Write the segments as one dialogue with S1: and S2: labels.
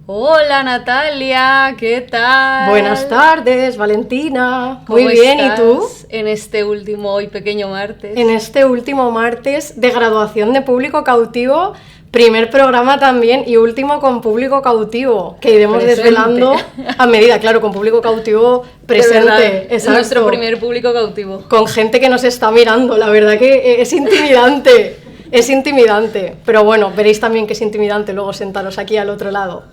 S1: Hola Natalia, ¿qué tal?
S2: Buenas tardes, Valentina. Muy bien, ¿y tú?
S1: En este último y pequeño martes.
S2: En este último martes de graduación de público cautivo, primer programa también y último con público cautivo, que iremos desvelando a medida, claro, con público cautivo presente.
S1: Exacto. Nuestro primer público cautivo.
S2: Con gente que nos está mirando, la verdad que es intimidante. Es intimidante, pero bueno, veréis también que es intimidante luego sentaros aquí al otro lado.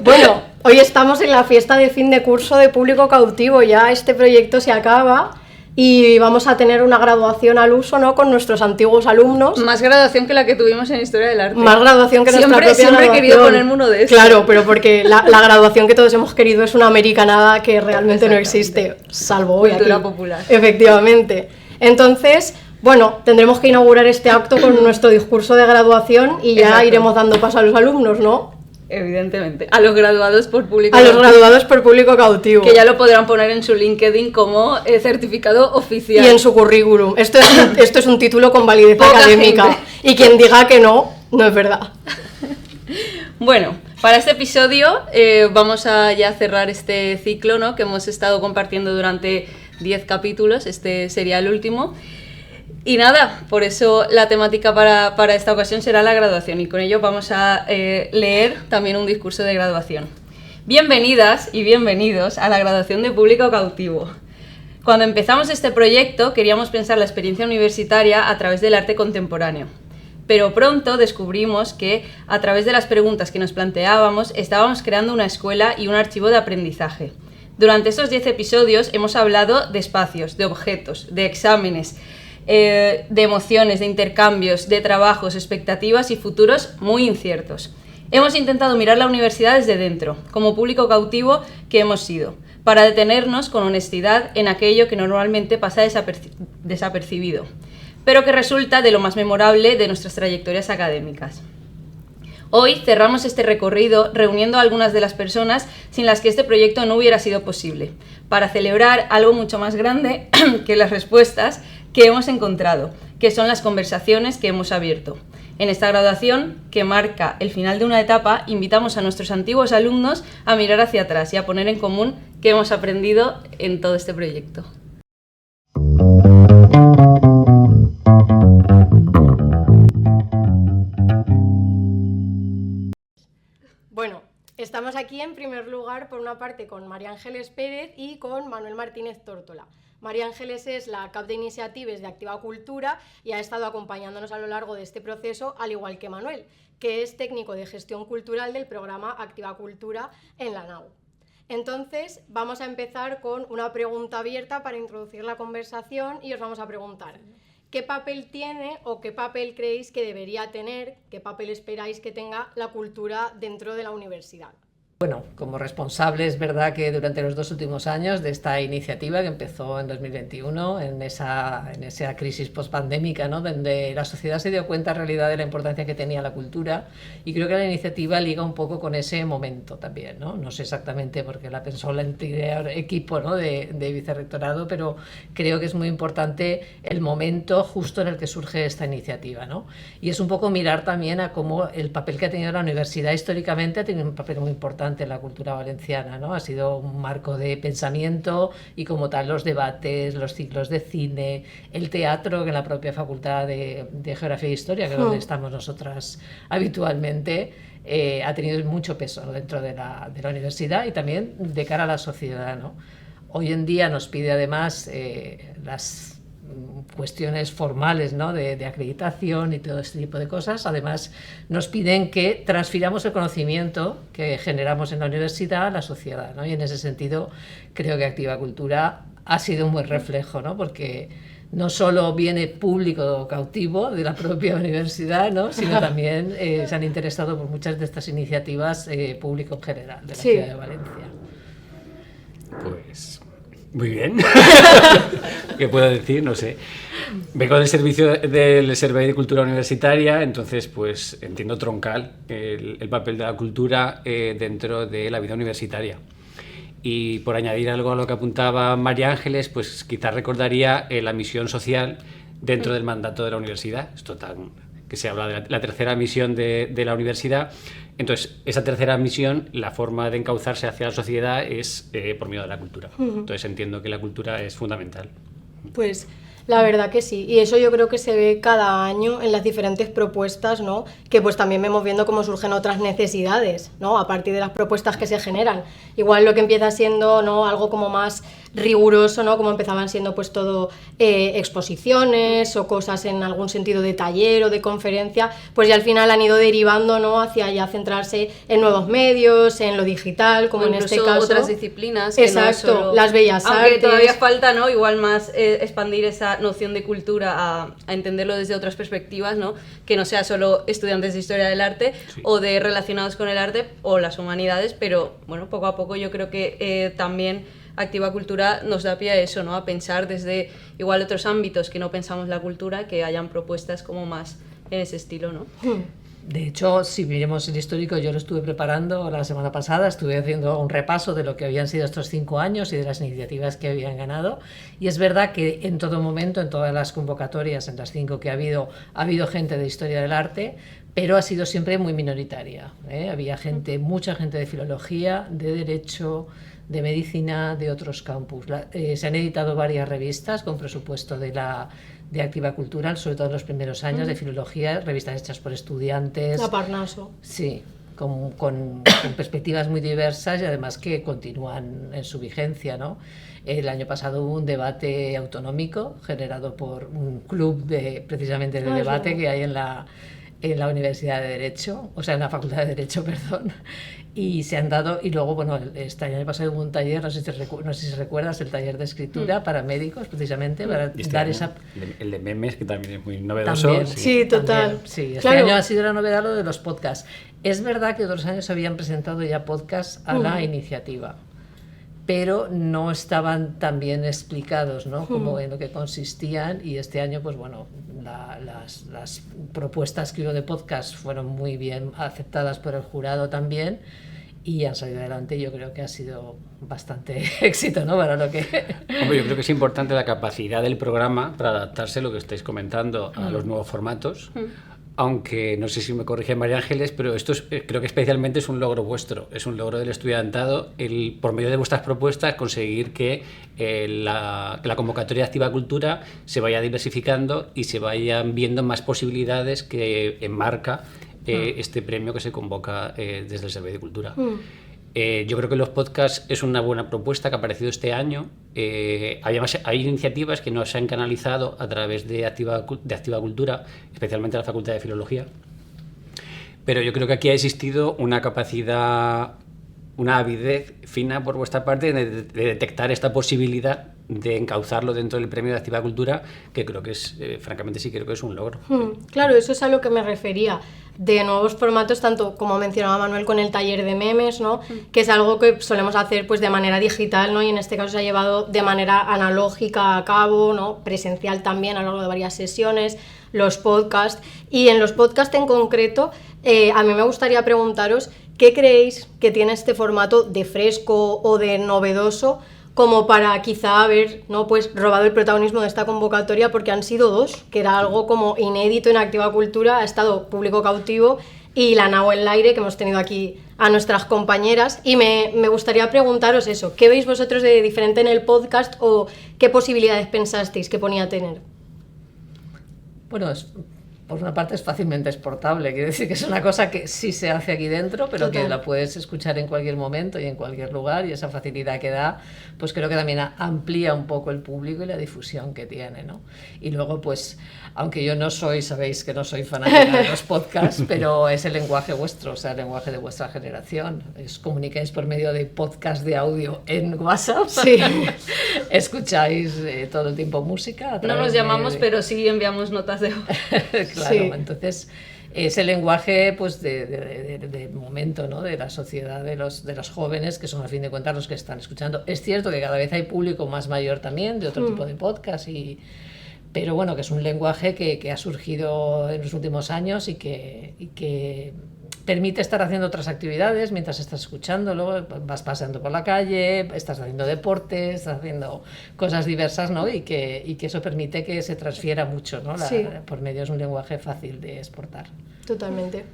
S2: Bueno, hoy estamos en la fiesta de fin de curso de público cautivo, ya este proyecto se acaba y vamos a tener una graduación al uso, ¿no?, con nuestros antiguos alumnos.
S1: Más graduación que la que tuvimos en Historia del Arte.
S2: Más graduación que nuestra propia
S1: Siempre
S2: graduación.
S1: he querido ponerme uno de estos.
S2: Claro, pero porque la graduación que todos hemos querido es una americanada que realmente no existe, salvo hoy aquí.
S1: Cultura popular.
S2: Efectivamente. Entonces, bueno, tendremos que inaugurar este acto con nuestro discurso de graduación y ya iremos dando paso a los alumnos, ¿no?
S1: Evidentemente. A los graduados por público
S2: cautivo. A los graduados por público cautivo.
S1: Que ya lo podrán poner en su LinkedIn como certificado oficial.
S2: Y en su currículum. Esto es un título con validez académica. Gente. Y quien diga que no, no es verdad.
S1: Bueno, para este episodio vamos a ya cerrar este ciclo, ¿no?, que hemos estado compartiendo durante 10 capítulos. Este sería el último. Y nada, por eso la temática para esta ocasión será la graduación y con ello vamos a leer también un discurso de graduación. Bienvenidas y bienvenidos a la graduación de público cautivo. Cuando empezamos este proyecto queríamos pensar la experiencia universitaria a través del arte contemporáneo, pero pronto descubrimos que a través de las preguntas que nos planteábamos estábamos creando una escuela y un archivo de aprendizaje. Durante estos 10 episodios hemos hablado de espacios, de objetos, de exámenes, de emociones, de intercambios, de trabajos, expectativas y futuros muy inciertos. Hemos intentado mirar la universidad desde dentro, como público cautivo que hemos sido, para detenernos con honestidad en aquello que normalmente pasa desapercibido, pero que resulta de lo más memorable de nuestras trayectorias académicas. Hoy cerramos este recorrido reuniendo a algunas de las personas sin las que este proyecto no hubiera sido posible, para celebrar algo mucho más grande que las respuestas que hemos encontrado, que son las conversaciones que hemos abierto. En esta graduación, que marca el final de una etapa, invitamos a nuestros antiguos alumnos a mirar hacia atrás y a poner en común qué hemos aprendido en todo este proyecto.
S2: Bueno, estamos aquí en primer lugar, por una parte, con María Ángeles Pérez y con Manuel Martínez Tórtola. María Ángeles es la cap de iniciatives de Activa Cultura y ha estado acompañándonos a lo largo de este proceso, al igual que Manuel, que es técnico de gestión cultural del programa Activa Cultura en la NAU. Entonces, vamos a empezar con una pregunta abierta para introducir la conversación y os vamos a preguntar: ¿qué papel tiene o qué papel creéis que debería tener, qué papel esperáis que tenga la cultura dentro de la universidad?
S3: Bueno, como responsable es verdad que durante los 2 últimos años de esta iniciativa que empezó en 2021, en esa crisis pospandémica, ¿no?, donde la sociedad se dio cuenta en realidad de la importancia que tenía la cultura, y creo que la iniciativa liga un poco con ese momento también, ¿no? No sé exactamente porque la pensó el anterior equipo, ¿no?, de vicerrectorado, pero creo que es muy importante el momento justo en el que surge esta iniciativa, ¿no? Y es un poco mirar también a cómo el papel que ha tenido la universidad históricamente ha tenido un papel muy importante en la cultura valenciana, ¿no? Ha sido un marco de pensamiento y como tal los debates, los ciclos de cine, el teatro, que en la propia Facultad de Geografía e Historia, que es donde estamos nosotras habitualmente, ha tenido mucho peso, ¿no?, dentro de la universidad y también de cara a la sociedad, ¿no? Hoy en día nos pide además las cuestiones formales, ¿no?, de acreditación y todo este tipo de cosas. Además, nos piden que transfiramos el conocimiento que generamos en la universidad a la sociedad, ¿no? Y en ese sentido, creo que Activa Cultura ha sido un buen reflejo, ¿no?, porque no solo viene público cautivo de la propia universidad, ¿no?, sino también se han interesado por muchas de estas iniciativas público en general de la ciudad de Valencia.
S4: Pues muy bien. ¿Qué puedo decir? No sé. Vengo del servicio del Servei de Cultura Universitaria, entonces pues entiendo troncal el papel de la cultura dentro de la vida universitaria. Y por añadir algo a lo que apuntaba María Ángeles, pues quizás recordaría la misión social dentro del mandato de la universidad, esto tan que se habla de la tercera misión de la universidad. Entonces, esa tercera misión, la forma de encauzarse hacia la sociedad es por medio de la cultura. Entonces, entiendo que la cultura es fundamental.
S2: Pues la verdad que sí, y eso yo creo que se ve cada año en las diferentes propuestas, ¿no? Que pues también vemos viendo cómo surgen otras necesidades, ¿no? A partir de las propuestas que se generan. Igual lo que empieza siendo, ¿no?, algo como más riguroso, ¿no?, como empezaban siendo pues todo exposiciones o cosas en algún sentido de taller o de conferencia, pues ya al final han ido derivando, ¿no?, hacia ya centrarse en nuevos medios, en lo digital, como
S1: o
S2: en este
S1: incluso
S2: caso.
S1: otras disciplinas. Que
S2: Exacto,
S1: no solo...
S2: las bellas
S1: Aunque
S2: artes.
S1: todavía falta, ¿no?, igual más expandir esa noción de cultura a entenderlo desde otras perspectivas, ¿no?, que no sea solo estudiantes de historia del arte o de relacionados con el arte o las humanidades, pero bueno, poco a poco yo creo que también Activa Cultura nos da pie a eso, ¿no?, a pensar desde igual otros ámbitos que no pensamos la cultura, que hayan propuestas como más en ese estilo, ¿no?
S3: De hecho, si miremos el histórico, yo lo estuve preparando la semana pasada, estuve haciendo un repaso de lo que habían sido estos 5 años y de las iniciativas que habían ganado, y es verdad que en todo momento, en todas las convocatorias, en las 5 que ha habido gente de historia del arte, pero ha sido siempre muy minoritaria, ¿eh? Había gente, mucha gente de filología, de derecho, de medicina, de otros campus. Se han editado varias revistas con presupuesto de Activa Cultural, sobre todo en los primeros años, de filología, revistas hechas por estudiantes.
S2: La Parnaso.
S3: Sí, con perspectivas muy diversas y además que continúan en su vigencia, ¿no? El año pasado hubo un debate autonómico generado por un club precisamente de debate que hay en la Universidad de Derecho, o sea, en la Facultad de Derecho, perdón, y se han dado, y luego, bueno, este año pasado hubo un taller, no sé si recuerdas, el taller de escritura para médicos, precisamente, para dar esa...
S4: El de memes, que también es muy novedoso.
S2: También, sí, total.
S3: También, sí, este
S2: claro.
S3: año ha sido la novedad lo de los podcasts. Es verdad que otros años habían presentado ya podcasts a la iniciativa, pero no estaban tan bien explicados, ¿no?, como en lo que consistían, y este año, pues bueno, las propuestas que hubo de podcast fueron muy bien aceptadas por el jurado también, y han salido adelante. Yo creo que ha sido bastante éxito, ¿no?, para lo que...
S4: Hombre, yo creo que es importante la capacidad del programa para adaptarse, lo que estáis comentando, a los nuevos formatos. Aunque no sé si me corrige María Ángeles, pero esto creo que especialmente es un logro vuestro, es un logro del estudiantado, por medio de vuestras propuestas conseguir que la convocatoria de Activa Cultura se vaya diversificando y se vayan viendo más posibilidades que enmarca este premio que se convoca desde el Servei de Cultura. Yo creo que los podcasts es una buena propuesta que ha aparecido este año. Además, hay iniciativas que no se han canalizado a través de Activa Cultura, especialmente la Facultad de Filología. Pero yo creo que aquí ha existido una capacidad, una avidez fina por vuestra parte de detectar esta posibilidad de encauzarlo dentro del premio de Activa Cultura, que creo que es, francamente sí creo que es un logro.
S2: Claro, eso es a lo que me refería, de nuevos formatos, tanto como mencionaba Manuel con el taller de memes, ¿no?, que es algo que solemos hacer pues de manera digital, ¿no?, y en este caso se ha llevado de manera analógica a cabo, ¿no?, presencial también a lo largo de varias sesiones, los podcasts, y en los podcasts en concreto, a mí me gustaría preguntaros ¿qué creéis que tiene este formato de fresco o de novedoso como para quizá haber, ¿no?, pues robado el protagonismo de esta convocatoria, porque han sido 2, que era algo como inédito en Activa Cultura, ha estado Público Cautivo y La Nao en el Aire, que hemos tenido aquí a nuestras compañeras, y me gustaría preguntaros eso, ¿qué veis vosotros de diferente en el podcast o qué posibilidades pensasteis que ponía a tener?
S3: Bueno, por una parte es fácilmente exportable, quiere decir que es una cosa que sí se hace aquí dentro, pero
S2: Total.
S3: que la puedes escuchar en cualquier momento y en cualquier lugar, y esa facilidad que da, pues creo que también amplía un poco el público y la difusión que tiene, ¿no? Y luego, pues, aunque yo no soy, sabéis que no soy fanática de los podcasts, pero es el lenguaje vuestro, o sea, el lenguaje de vuestra generación. Os comunicáis por medio de podcast de audio en WhatsApp,
S2: Sí.
S3: escucháis todo el tiempo música. A
S1: No
S3: través
S1: nos llamamos,
S3: de...
S1: pero sí enviamos notas de voz.
S3: Claro,
S2: Sí.
S3: entonces es el lenguaje pues de momento, ¿no?, de la sociedad, de los jóvenes, que son al fin de cuentas los que están escuchando. Es cierto que cada vez hay público más mayor también de otro tipo de podcast, pero bueno, que es un lenguaje que ha surgido en los últimos años y que permite estar haciendo otras actividades mientras estás escuchando, luego vas paseando por la calle, estás haciendo deporte, estás haciendo cosas diversas, ¿no? Y que eso permite que se transfiera mucho, ¿no? Por medio es un lenguaje fácil de exportar.
S2: Totalmente.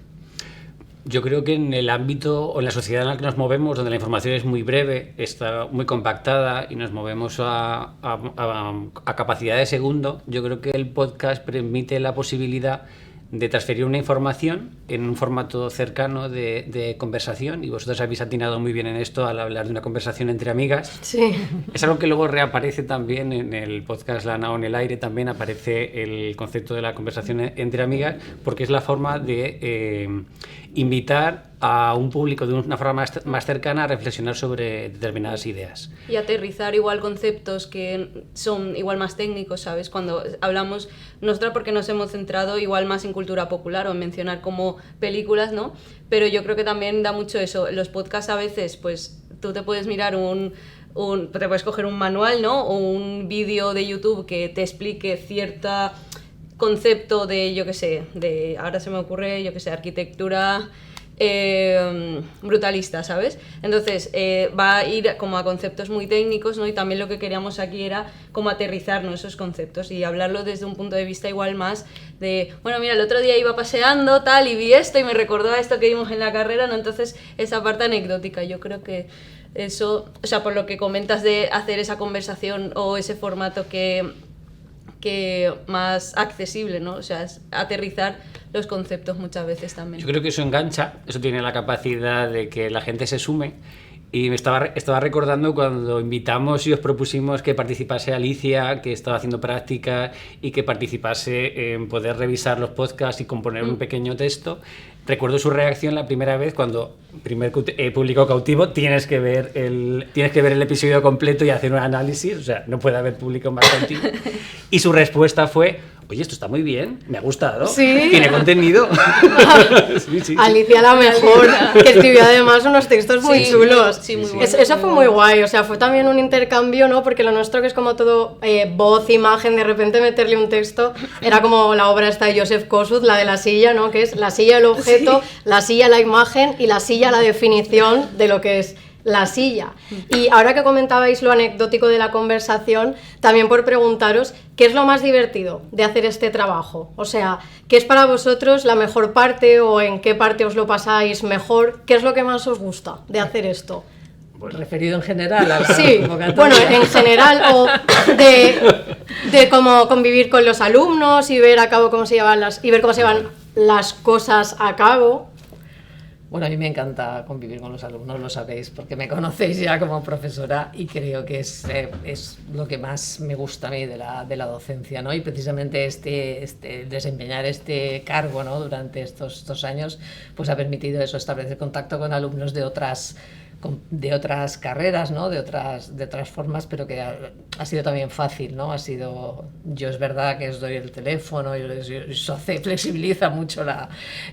S4: Yo creo que en el ámbito o en la sociedad en la que nos movemos, donde la información es muy breve, está muy compactada y nos movemos a capacidad de segundo, yo creo que el podcast permite la posibilidad de transferir una información en un formato cercano de conversación, y vosotros habéis atinado muy bien en esto al hablar de una conversación entre amigas.
S2: Sí.
S4: Es algo que luego reaparece también en el podcast La Nao en el aire, también aparece el concepto de la conversación entre amigas, porque es la forma de invitar a un público de una forma más cercana a reflexionar sobre determinadas ideas.
S1: Y aterrizar igual conceptos que son igual más técnicos, ¿sabes? Cuando hablamos, nosotros porque nos hemos centrado igual más en cultura popular o en mencionar como películas, ¿no? Pero yo creo que también da mucho eso. Los podcasts a veces, pues tú te puedes mirar te puedes coger un manual, ¿no? O un vídeo de YouTube que te explique cierto concepto de, yo qué sé, ahora se me ocurre, yo qué sé, arquitectura brutalista, ¿sabes? Entonces va a ir como a conceptos muy técnicos, ¿no? Y también lo que queríamos aquí era como aterrizarnos esos conceptos y hablarlo desde un punto de vista igual más de, bueno, mira, el otro día iba paseando tal y vi esto y me recordó a esto que vimos en la carrera, ¿no? Entonces esa parte anecdótica, yo creo que eso, o sea, por lo que comentas de hacer esa conversación o ese formato que más accesible, ¿no? O sea, es aterrizar los conceptos muchas veces también.
S4: Yo creo que eso engancha, eso tiene la capacidad de que la gente se sume. Y me estaba recordando cuando invitamos y os propusimos que participase Alicia, que estaba haciendo práctica, y que participase en poder revisar los podcasts y componer un pequeño texto. Recuerdo su reacción la primera vez cuando, primer público cautivo, tienes que ver el episodio completo y hacer un análisis, o sea, no puede haber público más cautivo. Y su respuesta fue, oye, esto está muy bien, me ha gustado,
S2: ¿Sí?
S4: Tiene contenido. Sí.
S2: Alicia la mejor, que escribió además unos textos muy chulos.
S1: Sí, muy
S2: bueno. Eso fue muy guay, o sea, fue también un intercambio, ¿no? Porque lo nuestro, que es como todo voz, imagen, de repente meterle un texto, era como la obra esta de Joseph Kosuth, la de la silla, ¿no? Que es la silla el objeto, la silla la imagen y la silla la definición de lo que es la silla. Y ahora que comentabais lo anecdótico de la conversación, también por preguntaros, ¿qué es lo más divertido de hacer este trabajo? O sea, ¿qué es para vosotros la mejor parte o en qué parte os lo pasáis mejor? ¿Qué es lo que más os gusta de hacer esto?
S3: Pues referido en general a la
S2: sí, bueno, en general, o de cómo convivir con los alumnos y ver a cabo cómo se llevan las cosas a cabo.
S3: Bueno, a mí me encanta convivir con los alumnos, lo sabéis, porque me conocéis ya como profesora y creo que es lo que más me gusta a mí de la docencia, ¿no? Y precisamente desempeñar este cargo, ¿no? Durante estos 2 años, pues ha permitido eso, establecer contacto con alumnos de otras carreras, ¿no? de otras formas, pero que ha sido también fácil, ¿no? Yo es verdad que os doy el teléfono y eso flexibiliza mucho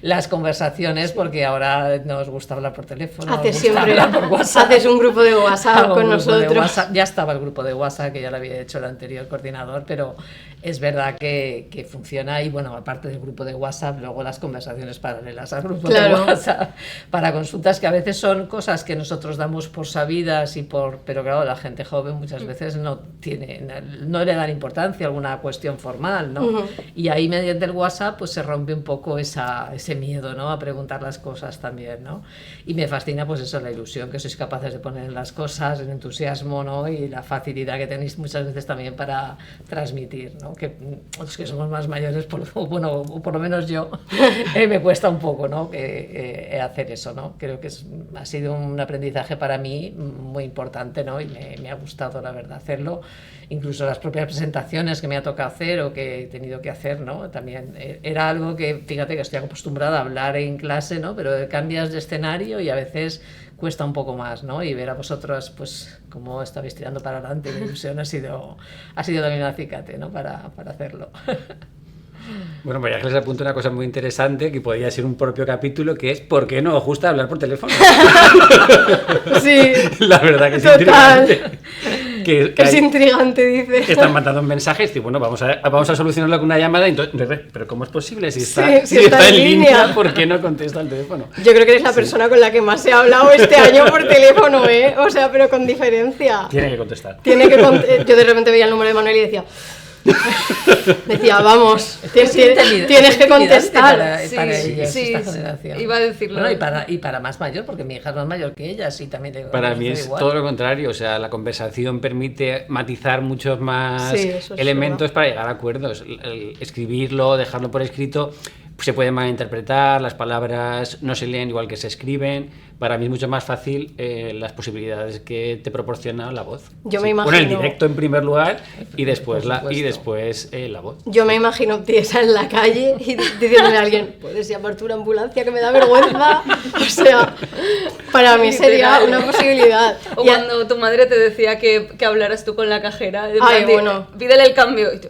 S3: las conversaciones, porque ahora nos gusta hablar por teléfono,
S2: haces un grupo de WhatsApp con nosotros.
S3: Ya estaba el grupo de WhatsApp, que ya lo había hecho el anterior coordinador, pero es verdad que funciona. Y bueno, aparte del grupo de WhatsApp, luego las conversaciones paralelas al grupo de WhatsApp para consultas, que a veces son cosas que nosotros damos por sabidas pero claro, la gente joven muchas veces no le dan importancia a alguna cuestión formal, ¿no? Uh-huh. Y ahí, mediante el WhatsApp, pues se rompe un poco ese miedo, ¿no? A preguntar las cosas también, ¿no? Y me fascina, pues eso, la ilusión que sois capaces de poner en las cosas, el entusiasmo, ¿no? Y la facilidad que tenéis muchas veces también para transmitir, ¿no? Que los que somos más mayores, o por lo menos yo, me cuesta un poco, ¿no? Hacer eso, ¿no? Creo que ha sido un aprendizaje para mí muy importante, ¿no? Y me ha gustado, la verdad, hacerlo. Incluso las propias presentaciones que me ha tocado hacer o que he tenido que hacer, ¿no? También era algo que, fíjate, que estoy acostumbrada a hablar en clase, ¿no? Pero cambias de escenario y a veces cuesta un poco más, ¿no? Y ver a vosotros, pues, cómo estabais tirando para adelante, la ilusión ha sido también un acicate, ¿no? Para hacerlo.
S4: Bueno, pues ya que les apunto una cosa muy interesante que podría ser un propio capítulo, que es ¿por qué no os gusta hablar por teléfono?
S2: Sí,
S4: la verdad que es
S2: total.
S4: interesante. que
S2: es intrigante, dice.
S4: que están mandando mensajes y bueno, vamos a solucionarlo con una llamada. Entonces, pero ¿cómo es posible? Si está,
S2: si está en línea,
S4: ¿por qué no contesta el teléfono?
S2: Yo creo que eres la persona con la que más se ha hablado este año por teléfono, ¿eh? O sea, pero con diferencia.
S4: Tiene que contestar.
S2: Yo de repente veía el número de Manuel y decía, vamos, tienes que contestar.
S3: Para ellas,
S1: sí,
S3: esta generación.
S1: Iba a decirlo.
S3: Bueno, y para más mayor, porque mi hija es más mayor que ellas y también le
S4: Para mí es
S3: igual.
S4: todo lo contrario, o sea, la conversación permite matizar muchos más
S2: eso es
S4: elementos
S2: verdad.
S4: para llegar a acuerdos. El escribirlo, dejarlo por escrito, se puede malinterpretar, las palabras no se leen igual que se escriben. Para mí es mucho más fácil las posibilidades que te proporciona la voz.
S2: Yo me imagino...
S4: Bueno, el directo en primer lugar y después,
S3: Por supuesto.
S4: la voz.
S2: Yo me imagino Tiesa en la calle y diciéndole a alguien, ¿puedes llamar tú una ambulancia que me da vergüenza? O sea, para mí sería una posibilidad.
S1: O cuando tu madre te decía que hablaras tú con la cajera.
S2: Ay, bueno.
S1: Pídele el cambio. Y tú,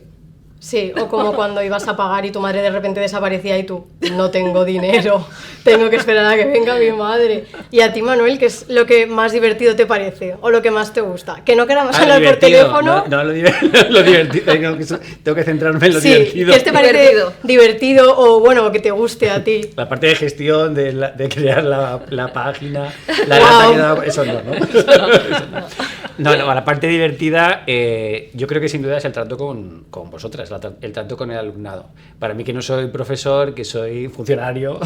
S2: Sí, o como cuando ibas a pagar y tu madre de repente desaparecía y tú, no tengo dinero, tengo que esperar a que venga mi madre. Y a ti, Manuel, ¿qué es lo que más divertido te parece o lo que más te gusta? Que no queramos hablar por teléfono.
S4: No, lo divertido. Tengo que centrarme en lo
S2: Sí,
S4: divertido.
S2: ¿qué te parece divertido o bueno, que te guste a ti?
S4: La parte de gestión, de crear la página,
S2: Wow.
S4: eso no. Eso no. No, la parte divertida, yo creo que sin duda es el trato con vosotras, el trato con el alumnado. Para mí, que no soy profesor, que soy funcionario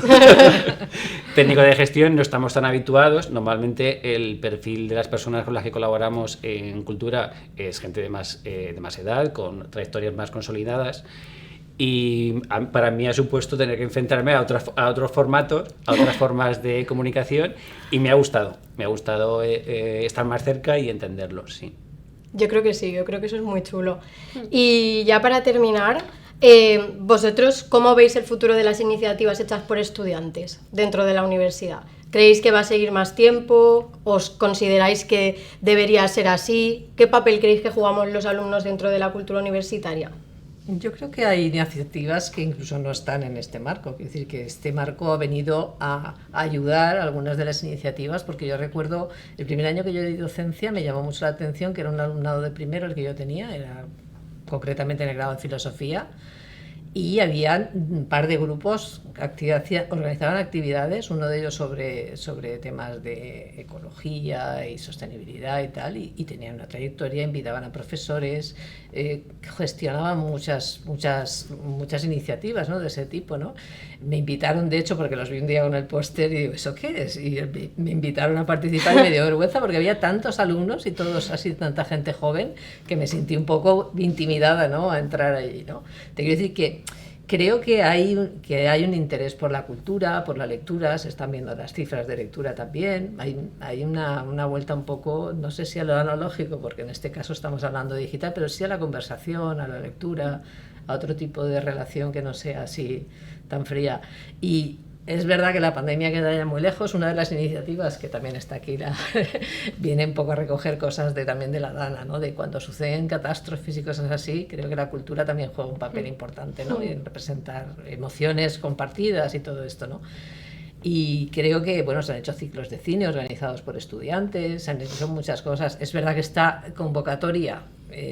S4: técnico de gestión, no estamos tan habituados. Normalmente el perfil de las personas con las que colaboramos en cultura es gente de más edad, con trayectorias más consolidadas. Y para mí ha supuesto tener que enfrentarme a otros formatos, a otras formas de comunicación, y me ha gustado estar más cerca y entenderlos, sí.
S2: Yo creo que sí, yo creo que eso es muy chulo. Y ya para terminar, vosotros, ¿cómo veis el futuro de las iniciativas hechas por estudiantes dentro de la universidad? ¿Creéis que va a seguir más tiempo? ¿Os consideráis que debería ser así? ¿Qué papel creéis que jugamos los alumnos dentro de la cultura universitaria?
S3: Yo creo que hay iniciativas que incluso no están en este marco, es decir, que este marco ha venido a ayudar a algunas de las iniciativas, porque yo recuerdo el primer año que yo di docencia me llamó mucho la atención que era un alumnado de primero el que yo tenía, era concretamente en el grado de filosofía, y había un par de grupos que organizaban actividades, uno de ellos sobre temas de ecología y sostenibilidad y tal, y tenían una trayectoria, invitaban a profesores, gestionaban muchas iniciativas, ¿no?, de ese tipo, ¿no? Me invitaron, de hecho, porque los vi un día con el póster y digo, ¿eso qué es? Y me invitaron a participar y me dio vergüenza porque había tantos alumnos y todos así, tanta gente joven, que me sentí un poco intimidada, ¿no?, a entrar allí, ¿no? Te quiero decir que creo que hay un interés por la cultura, por la lectura, se están viendo las cifras de lectura también, hay una vuelta un poco, no sé si a lo analógico, porque en este caso estamos hablando de digital, pero sí a la conversación, a la lectura, a otro tipo de relación que no sea así tan fría. Y es verdad que la pandemia queda ya muy lejos. Una de las iniciativas que también está aquí viene un poco a recoger cosas también de la Dana, ¿no?, de cuando suceden catástrofes y cosas así. Creo que la cultura también juega un papel importante, ¿no?, en representar emociones compartidas y todo esto, ¿no? Y creo que, bueno, se han hecho ciclos de cine organizados por estudiantes, se han hecho muchas cosas. Es verdad que esta convocatoria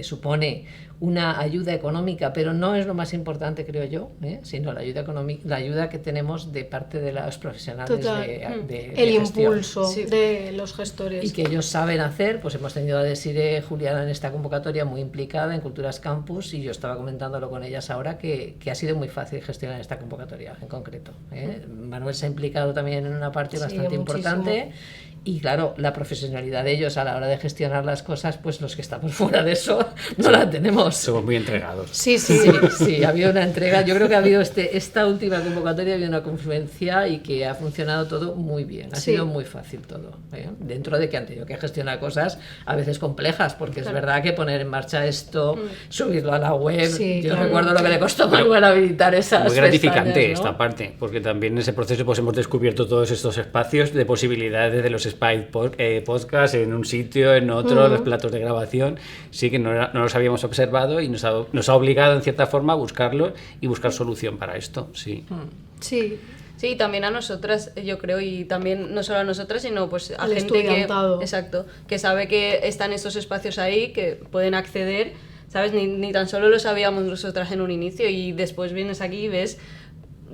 S3: supone una ayuda económica, pero no es lo más importante, creo yo, sino la ayuda que tenemos de parte de los profesionales de
S2: el
S3: gestión.
S2: Impulso de los gestores.
S3: Y que ellos saben hacer, pues hemos tenido a Desiree Juliana en esta convocatoria muy implicada en Culturas Campus, y yo estaba comentándolo con ellas ahora que ha sido muy fácil gestionar esta convocatoria en concreto. Manuel se ha implicado también en una parte bastante importante. Y claro, la profesionalidad de ellos a la hora de gestionar las cosas, pues los que estamos fuera de eso no la tenemos.
S4: Somos muy entregados.
S3: Sí, ha habido una entrega. Yo creo que ha habido esta última convocatoria, ha habido una confluencia y que ha funcionado todo muy bien. Ha sido muy fácil todo, dentro de que han tenido que gestionar cosas a veces complejas, porque es verdad que poner en marcha esto, subirlo a la web, yo recuerdo lo que le costó a Manuel habilitar esas
S4: muy gratificante
S3: pestañas, ¿no?,
S4: esta parte, porque también en ese proceso pues hemos descubierto todos estos espacios de posibilidades de los Spike Podcast en un sitio, en otro, los platos de grabación, sí que no los habíamos observado y nos ha obligado en cierta forma a buscarlos y buscar solución para esto, sí.
S1: Sí, también a nosotras, yo creo, y también no solo a nosotras, sino pues a
S2: El
S1: gente
S2: estudiantado.
S1: exacto, que sabe que están estos espacios ahí, que pueden acceder, ¿sabes? Ni tan solo lo sabíamos nosotras en un inicio, y después vienes aquí y ves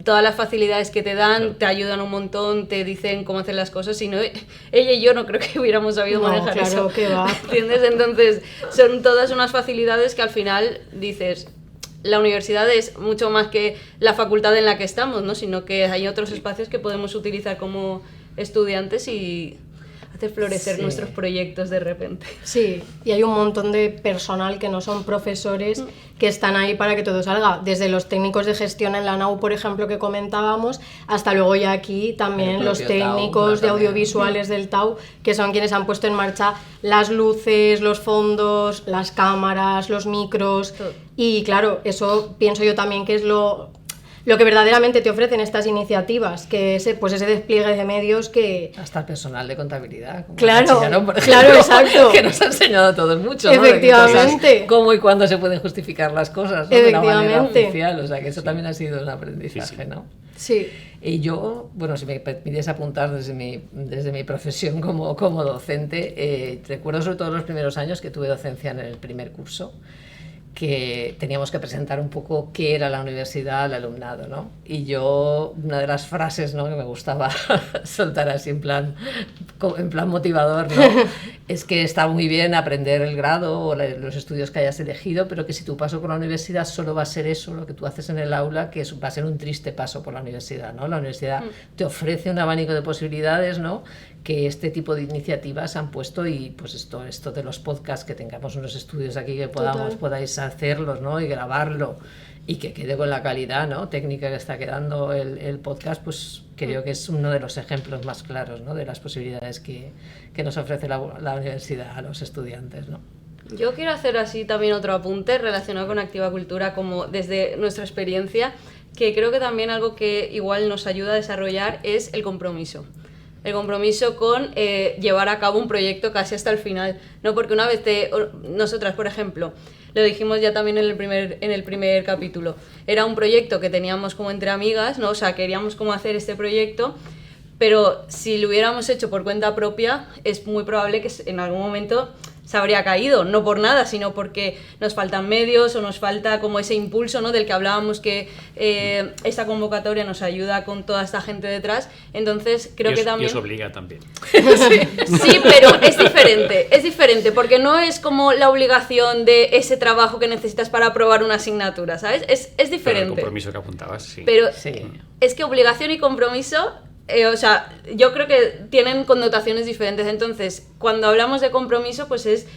S1: todas las facilidades que te dan, te ayudan un montón, te dicen cómo hacer las cosas, si no, ella y yo no creo que hubiéramos sabido
S2: No,
S1: manejar
S2: claro,
S1: eso.
S2: que va.
S1: ¿Entiendes? Entonces, son todas unas facilidades que al final dices, la universidad es mucho más que la facultad en la que estamos, ¿no? Sino que hay otros espacios que podemos utilizar como estudiantes y hacer florecer nuestros proyectos de repente.
S2: Sí, y hay un montón de personal que no son profesores que están ahí para que todo salga, desde los técnicos de gestión en la NAU, por ejemplo, que comentábamos, hasta luego ya aquí también los técnicos de audiovisuales del TAU, que son quienes han puesto en marcha las luces, los fondos, las cámaras, los micros, y claro, eso pienso yo también que es lo que verdaderamente te ofrecen estas iniciativas, que ese despliegue de medios que...
S3: Hasta el personal de contabilidad. Como
S2: Claro,
S3: Bachillarón, por ejemplo,
S2: claro, exacto.
S3: Que nos ha enseñado a todos mucho, ¿no?
S2: Efectivamente.
S3: De qué cosas, cómo y cuándo se pueden justificar las cosas, ¿no? De una manera
S2: Efectivamente.
S3: oficial, o sea que eso también ha sido un aprendizaje, ¿no?
S2: Sí.
S3: Y yo, bueno, si me permites apuntar desde mi profesión como docente, recuerdo sobre todo los primeros años que tuve docencia en el primer curso, que teníamos que presentar un poco qué era la universidad al alumnado, ¿no? Y yo, una de las frases, ¿no?, que me gustaba soltar así en plan motivador, ¿no?, es que está muy bien aprender el grado o los estudios que hayas elegido, pero que si tu paso por la universidad solo va a ser eso, lo que tú haces en el aula, que va a ser un triste paso por la universidad, ¿no? La universidad te ofrece un abanico de posibilidades, ¿no?, que este tipo de iniciativas han puesto, y pues esto de los podcasts, que tengamos unos estudios aquí que podáis hacerlos, ¿no?, y grabarlo y que quede con la calidad, ¿no?, técnica que está quedando el podcast, pues creo que es uno de los ejemplos más claros, ¿no?, de las posibilidades que nos ofrece la universidad a los estudiantes, ¿no?
S1: Yo quiero hacer así también otro apunte relacionado con Activa Cultura, como desde nuestra experiencia, que creo que también algo que igual nos ayuda a desarrollar es el compromiso. El compromiso con llevar a cabo un proyecto casi hasta el final, ¿no? Porque una vez nosotras, por ejemplo, lo dijimos ya también en el primer capítulo, era un proyecto que teníamos como entre amigas, ¿no? O sea, queríamos como hacer este proyecto, pero si lo hubiéramos hecho por cuenta propia, es muy probable que en algún momento se habría caído, no por nada, sino porque nos faltan medios o nos falta como ese impulso, ¿no?, del que hablábamos, que esta convocatoria nos ayuda con toda esta gente detrás. Entonces creo que también...
S4: Y os obliga también.
S1: Sí, pero es diferente, porque no es como la obligación de ese trabajo que necesitas para aprobar una asignatura, ¿sabes? Es diferente.
S4: Pero el compromiso que apuntabas, sí.
S1: Pero
S3: Sí.
S1: es que obligación y compromiso... o sea, yo creo que tienen connotaciones diferentes. Entonces, cuando hablamos de compromiso, pues es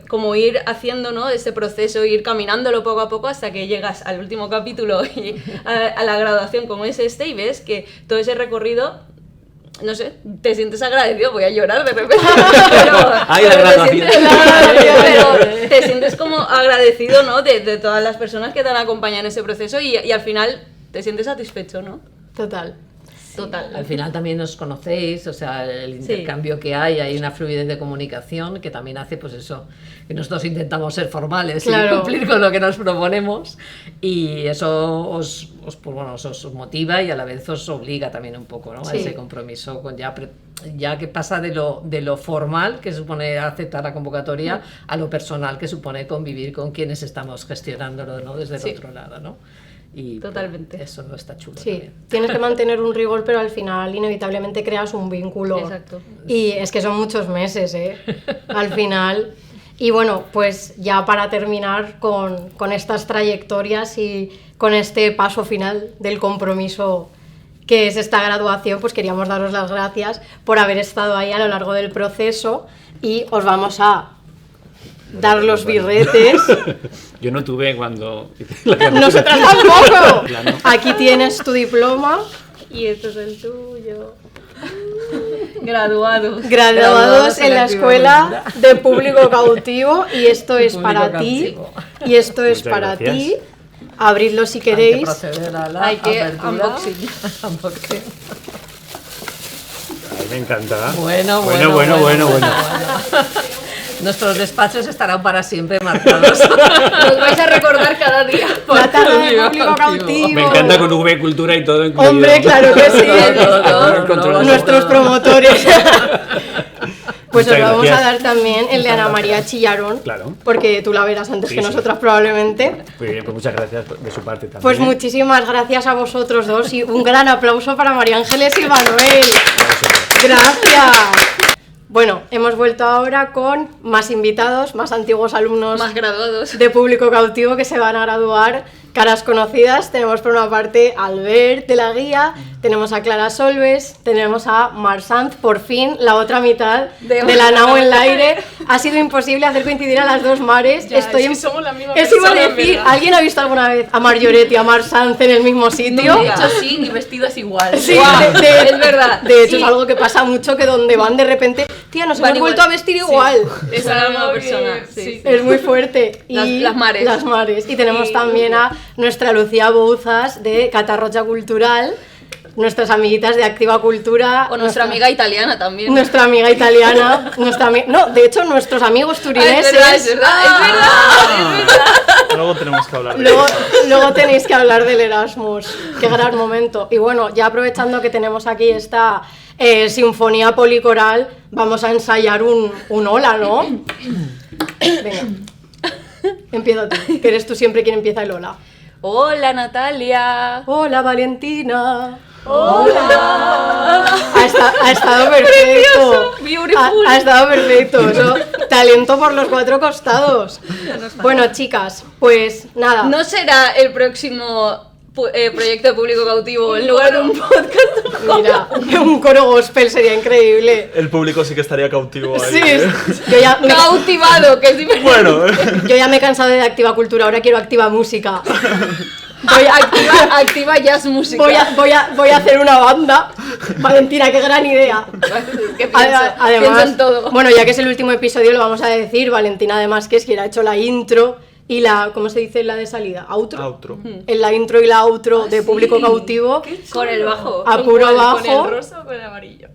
S1: como ir haciendo, ¿no?, este proceso, ir caminándolo poco a poco hasta que llegas al último capítulo y a la graduación como es este, y ves que todo ese recorrido, no sé, te sientes agradecido. Voy a llorar de repente,
S4: ¡Ay, la graduación!
S1: pero te sientes como agradecido, ¿no?, de todas las personas que te han acompañado en ese proceso, y al final te sientes satisfecho, ¿no?
S2: Total.
S1: Total.
S3: Al final también nos conocéis, o sea, el intercambio que hay una fluidez de comunicación que también hace, pues eso, que nosotros intentamos ser formales,
S2: claro,
S3: y cumplir con lo que nos proponemos, y eso os motiva y a la vez os obliga también un poco, ¿no?, a ese compromiso con ya que pasa de lo formal que supone aceptar la convocatoria a lo personal que supone convivir con quienes estamos gestionándolo, ¿no?, desde el otro lado, ¿no? Y
S1: totalmente.
S3: Pues, eso está chulo.
S2: Sí,
S3: también.
S2: tienes que mantener un rigor, pero al final inevitablemente creas un vínculo.
S1: Exacto.
S2: Y es que son muchos meses, al final. Y bueno, pues ya para terminar con estas trayectorias y con este paso final del compromiso que es esta graduación, pues queríamos daros las gracias por haber estado ahí a lo largo del proceso, y os vamos a dar los birretes.
S4: Yo no tuve cuando...
S2: ¡Nosotras tampoco!
S4: Plano.
S2: Aquí tienes tu diploma.
S1: Y esto es el tuyo. Graduados
S2: Graduados en la escuela de público cautivo, y esto es para ti. Y esto es
S4: Muchas
S2: para
S4: gracias.
S2: ti. Abridlo si
S3: Hay que
S2: queréis.
S3: proceder a la
S1: Hay que
S3: apertura.
S1: unboxing.
S3: Unboxing.
S4: Ay, me encanta.
S3: Bueno. Nuestros despachos estarán para siempre marcados.
S1: Nos vais a recordar cada día.
S2: La tarde de público cautivo.
S4: Me encanta con V Cultura y todo incluido.
S2: Hombre, claro que sí.
S4: Controlado.
S2: Nuestros promotores. Pues os
S4: Muchas
S2: vamos a
S4: gracias.
S2: dar también el de Ana María Chillarón,
S4: Claro.
S2: porque tú la verás antes
S4: Sí,
S2: que
S4: sí.
S2: nosotras probablemente.
S4: Muy bien, pues muchas gracias de su parte también.
S2: Pues muchísimas gracias a vosotros dos y un gran aplauso para María Ángeles y Manuel. Gracias. Bueno, hemos vuelto ahora con más invitados, más antiguos alumnos
S1: Más graduados.
S2: de público cautivo que se van a graduar, caras conocidas. Tenemos por una parte a Albert de la Guía, tenemos a Clara Solves, tenemos a Mar Sanz, por fin la otra mitad de la nao en el aire. Ha sido imposible hacer coincidir a las dos Mares.
S5: Ya, es que somos la misma
S2: Eso iba a
S5: persona, en
S2: decir,
S5: verdad.
S2: ¿alguien ha visto alguna vez a Mar Lloret y a Mar Sanz en el mismo sitio?
S5: De hecho, sí, ni vestidas igual.
S2: Sí,
S1: Guau, es verdad.
S2: De hecho,
S1: Sí.
S2: es algo que pasa mucho, que donde van de repente, tía, nos
S1: Van
S2: hemos
S1: igual.
S2: vuelto a vestir igual.
S1: Es la misma persona. Sí.
S2: Es muy fuerte. Y
S1: Las mares.
S2: Las mares. Y tenemos
S5: Sí.
S2: también a nuestra Lucía Bouzas de Catarrocha Cultural, nuestras amiguitas de Activa Cultura.
S1: O nuestra amiga italiana también.
S2: Nuestra amiga italiana. No, de hecho, nuestros amigos
S1: Ah,
S2: turineses.
S1: es verdad.
S6: Luego tenemos que hablar de
S2: Luego tenéis que hablar del Erasmus. Qué gran momento. Y bueno, ya aprovechando que tenemos aquí esta sinfonía policoral, vamos a ensayar un hola, ¿no? Venga. Empieza tú, que eres tú siempre quien empieza el hola.
S1: Hola, Natalia.
S2: Hola, Valentina. Hola. Ha estado perfecto.
S1: Beautiful.
S2: Ha estado perfecto. Eso, talento por los cuatro costados. Bueno, chicas, pues nada.
S1: ¿No será el próximo proyecto de público cautivo en lugar de un podcast?
S2: Mira, un coro gospel sería increíble.
S6: El público sí que estaría cautivo ahí.
S2: Sí, yo ya me,
S1: Cautivado, que es diferente.
S6: Bueno,
S2: yo ya me he cansado de Activa Cultura, ahora quiero Activa Música.
S1: Activa jazz música.
S2: Voy a hacer una banda. Valentina, qué gran idea.
S1: ¿Qué pienso?
S2: Además,
S1: Pienso en todo.
S2: bueno, ya que es el último episodio, lo vamos a decir. Valentina, además, que es quien ha hecho la intro y la, ¿cómo se dice la de salida? Outro.
S6: outro.
S2: En la intro y la outro de Público Cautivo.
S1: Con el bajo.
S2: A puro
S5: ¿Con
S2: bajo.
S5: el rosa o con el amarillo?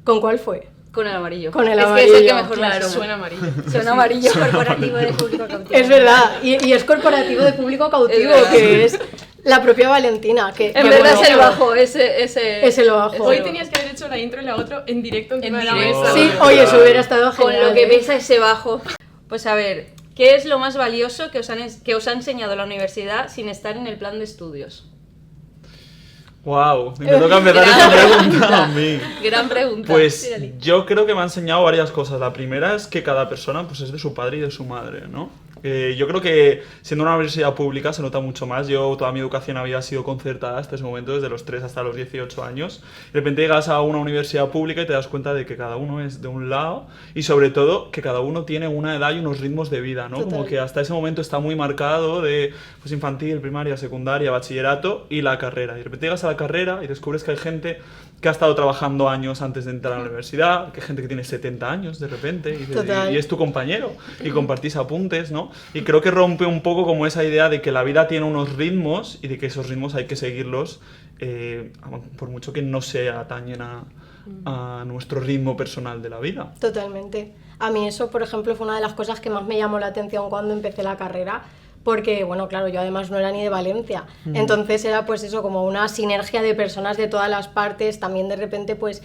S2: ¿Con cuál fue?
S1: Con el amarillo.
S2: Con el
S1: Es que es el que
S2: amarillo.
S1: mejor me
S5: Claro,
S1: suena.
S5: suena amarillo.
S1: Suena amarillo.
S7: Corporativo de público cautivo.
S2: Es verdad, y es corporativo de Público Cautivo,
S1: Es verdad.
S2: que es la propia Valentina. Que
S1: En verdad es el bajo, ese
S2: Es el bajo.
S5: Hoy tenías que haber hecho la intro y la otra en directo encima de la
S1: directo.
S5: mesa.
S2: Sí, oye, eso hubiera estado
S1: Con
S2: genial.
S1: lo que
S2: ¿eh?
S1: pesa ese bajo. Pues a ver, ¿qué es lo más valioso que os ha enseñado la universidad sin estar en el plan de estudios?
S6: Wow, me toca empezar esta pregunta a mí.
S1: Gran pregunta.
S6: Pues
S1: Tírale.
S6: yo creo que me ha enseñado varias cosas. La primera es que cada persona pues, es de su padre y de su madre, ¿no? Yo creo que siendo una universidad pública se nota mucho más. Yo toda mi educación había sido concertada hasta ese momento, desde los 3 hasta los 18 años. De repente llegas a una universidad pública y te das cuenta de que cada uno es de un lado y sobre todo que cada uno tiene una edad y unos ritmos de vida, ¿no?
S2: Total.
S6: Como que hasta ese momento está muy marcado de pues, infantil, primaria, secundaria, bachillerato y la carrera. Y de repente llegas a la carrera y descubres que hay gente que ha estado trabajando años antes de entrar a la universidad, que hay gente que tiene 70 años de repente y,
S2: Total.
S6: y es tu compañero y compartís apuntes, ¿no? Y creo que rompe un poco como esa idea de que la vida tiene unos ritmos y de que esos ritmos hay que seguirlos por mucho que no se atañen a nuestro ritmo personal de la vida.
S2: Totalmente. A mí eso, por ejemplo, fue una de las cosas que más me llamó la atención cuando empecé la carrera, porque, bueno, claro, yo además no era ni de Valencia, entonces era pues eso, como una sinergia de personas de todas las partes, también de repente pues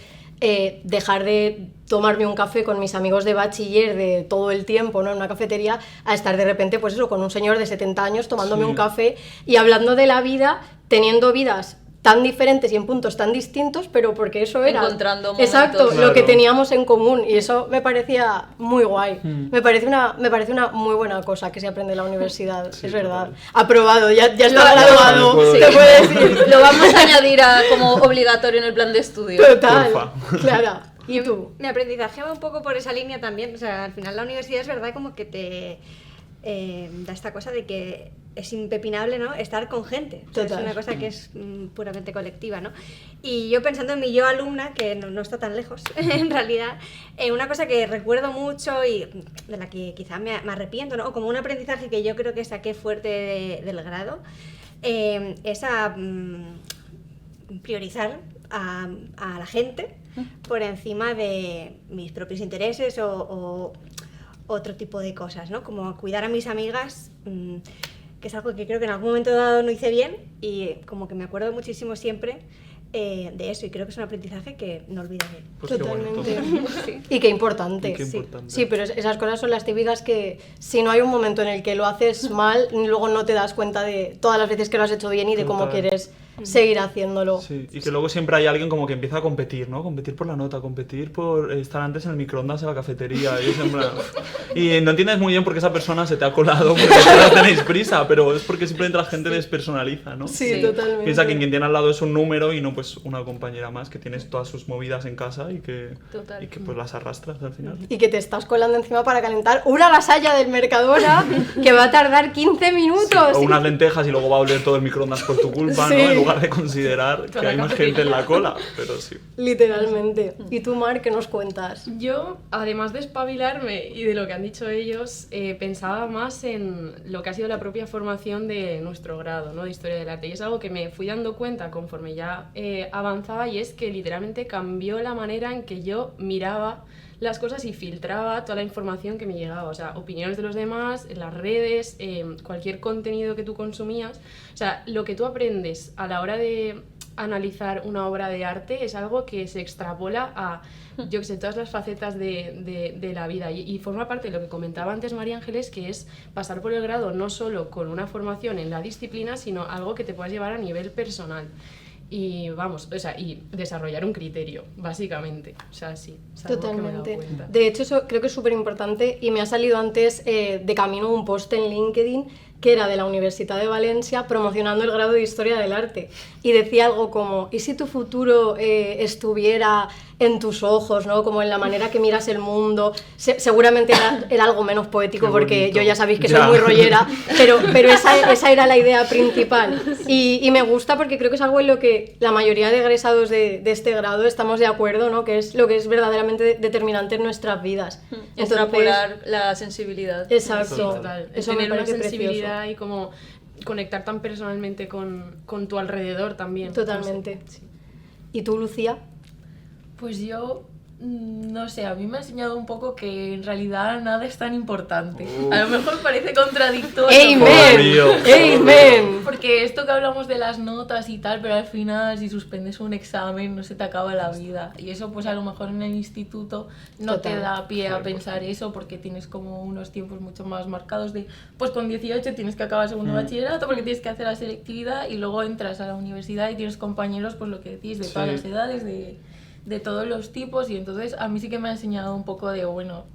S2: dejar de tomarme un café con mis amigos de bachiller de todo el tiempo, ¿no? En una cafetería, a estar de repente pues eso, con un señor de 70 años tomándome
S6: Sí.
S2: un café y hablando de la vida, teniendo vidas tan diferentes y en puntos tan distintos, pero porque eso era...
S1: Encontrando momentos.
S2: Exacto,
S6: Claro.
S2: lo que teníamos en común, y eso me parecía muy guay. Me parece una muy buena cosa que se aprende en la universidad,
S6: Sí,
S2: es verdad.
S6: total.
S2: Aprobado, ya está
S6: Lo
S2: graduado,
S6: puedo
S2: se
S6: decir.
S2: puede decir.
S1: Lo vamos a añadir como obligatorio en el plan de estudio.
S2: Total,
S6: Porfa.
S2: Clara. ¿Y tú?
S7: Mi aprendizaje va un poco por esa línea también. O sea, al final la universidad es verdad como que te da esta cosa de que es impepinable, ¿no? Estar con gente. O sea,
S2: Total.
S7: es una cosa que es puramente colectiva, ¿no? Y yo pensando en mi yo alumna, que no está tan lejos, en realidad, una cosa que recuerdo mucho y de la que quizá me arrepiento, ¿no? O como un aprendizaje que yo creo que saqué fuerte del grado, es a priorizar a la gente por encima de mis propios intereses o otro tipo de cosas, ¿no? Como cuidar a mis amigas, que es algo que creo que en algún momento dado no hice bien y como que me acuerdo muchísimo siempre de eso, y creo que es un aprendizaje que no olvidaré.
S6: Pues qué
S2: Totalmente.
S6: bonito.
S7: Sí.
S2: Y qué importante.
S6: Y qué
S2: Sí.
S6: importante.
S2: Sí, pero esas cosas son las típicas que si no hay un momento en el que lo haces mal, luego no te das cuenta de todas las veces que lo has hecho bien y de cómo
S6: Total.
S2: quieres seguir haciéndolo.
S6: Sí, y que luego siempre hay alguien como que empieza a competir, ¿no? Competir por la nota, competir por estar antes en el microondas en la cafetería. Y, es en plan- y no entiendes muy bien por qué esa persona se te ha colado, porque todas tenéis prisa, pero es porque simplemente la gente despersonaliza, ¿no?
S2: Sí,
S1: Sí.
S2: totalmente.
S6: Piensa que quien tiene al lado es un número y no pues una compañera más que tienes todas sus movidas en casa y que
S1: Total.
S6: pues las arrastras al final.
S2: Y que te estás colando encima para calentar una lasalla del Mercadona que va a tardar 15 minutos.
S6: O unas lentejas y luego va a oler todo el microondas por tu culpa,
S2: Sí.
S6: ¿no? En lugar de considerar que
S5: la
S6: hay más
S5: cafetería.
S6: gente en la cola, pero sí.
S2: Literalmente. ¿Y tú, Mar, qué nos cuentas?
S5: Yo, además de espabilarme y de lo que han dicho ellos, pensaba más en lo que ha sido la propia formación de nuestro grado, ¿no? De Historia del Arte. Y es algo que me fui dando cuenta conforme ya avanzaba, y es que literalmente cambió la manera en que yo miraba las cosas y filtraba toda la información que me llegaba, o sea, opiniones de los demás, en las redes, cualquier contenido que tú consumías. O sea, lo que tú aprendes a la hora de analizar una obra de arte es algo que se extrapola a, yo que sé, todas las facetas de la vida, y forma parte de lo que comentaba antes María Ángeles, que es pasar por el grado no solo con una formación en la disciplina, sino algo que te puedas llevar a nivel personal. Y vamos, o sea, y desarrollar un criterio, básicamente. O sea, sí, es algo que me he dado
S2: Totalmente.
S5: cuenta.
S2: De hecho, eso creo que es súper importante y me ha salido antes de camino un post en LinkedIn que era de la Universidad de Valencia promocionando el grado de Historia del Arte. Y decía algo como, ¿y si tu futuro estuviera en tus ojos, ¿no? Como en la manera que miras el mundo? Seguramente era algo menos poético
S6: Qué
S2: porque
S6: bonito.
S2: yo ya sabéis que
S6: Ya.
S2: soy muy rollera, pero esa era la idea principal. Y me gusta porque creo que es algo en lo que la mayoría de egresados de este grado estamos de acuerdo, ¿no? Que es lo que es verdaderamente determinante en nuestras vidas.
S1: Extrapolar la sensibilidad.
S2: Exacto.
S5: Sí, total.
S2: Eso me
S5: Tener una
S2: parece
S5: sensibilidad y como conectar tan personalmente con tu alrededor también.
S2: Totalmente.
S5: No sé, sí.
S2: ¿Y tú, Lucía?
S8: Pues yo, no sé, a mí me ha enseñado un poco que en realidad nada es tan importante. A lo mejor parece contradictorio.
S2: ¡Amen!
S6: mío.
S2: ¡Amen!
S8: Porque esto que hablamos de las notas y tal, pero al final si suspendes un examen no se te acaba la vida. Y eso pues a lo mejor en el instituto no
S2: Total.
S8: te da pie a pensar eso, porque tienes como unos tiempos mucho más marcados de, pues con 18 tienes que acabar segundo bachillerato porque tienes que hacer la selectividad, y luego entras a la universidad y tienes compañeros, pues lo que decís, de todas
S6: Sí.
S8: las edades, de todos los tipos, y entonces a mí sí que me ha enseñado un poco de, bueno,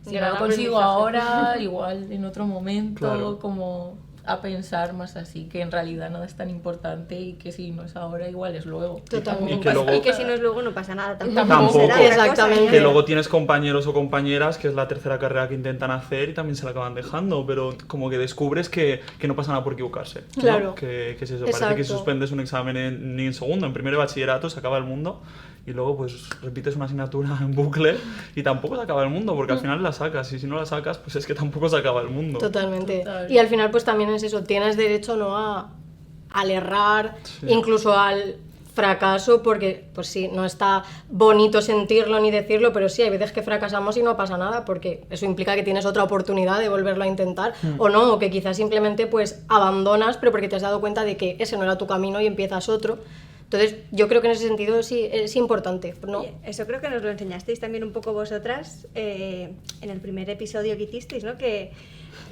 S8: si no
S5: Gran
S8: lo consigo
S5: aprendizaje.
S8: ahora, igual en otro momento,
S6: Claro.
S8: como a pensar más así, que en realidad nada es tan importante y que si no es ahora, igual es luego.
S2: Totalmente.
S6: Y que luego-
S7: Y que si no es luego no pasa nada tampoco.
S6: Tampoco.
S7: Será otra cosa,
S2: Exactamente.
S6: Que
S7: ¿no?
S6: luego tienes compañeros o compañeras que es la tercera carrera que intentan hacer y también se la acaban dejando, pero como que descubres que no pasa nada por equivocarse, ¿no?
S2: Claro.
S6: Que es eso, parece que
S2: Exacto.
S6: suspendes un examen ni en segundo, en primero de bachillerato se acaba el mundo, y luego pues repites una asignatura en bucle y tampoco se acaba el mundo, porque al final la sacas, y si no la sacas pues es que tampoco se acaba el mundo.
S2: Totalmente.
S8: Total.
S2: Y al final pues también es eso, tienes derecho, ¿no? al errar,
S6: Sí.
S2: incluso al fracaso, porque pues sí, no está bonito sentirlo ni decirlo, pero sí, hay veces que fracasamos y no pasa nada, porque eso implica que tienes otra oportunidad de volverlo a intentar, o no, o que quizás simplemente pues abandonas, pero porque te has dado cuenta de que ese no era tu camino y empiezas otro. Entonces, yo creo que en ese sentido sí es importante, ¿no?
S7: Oye, eso creo que nos lo enseñasteis también un poco vosotras en el primer episodio que hicisteis, ¿no? Que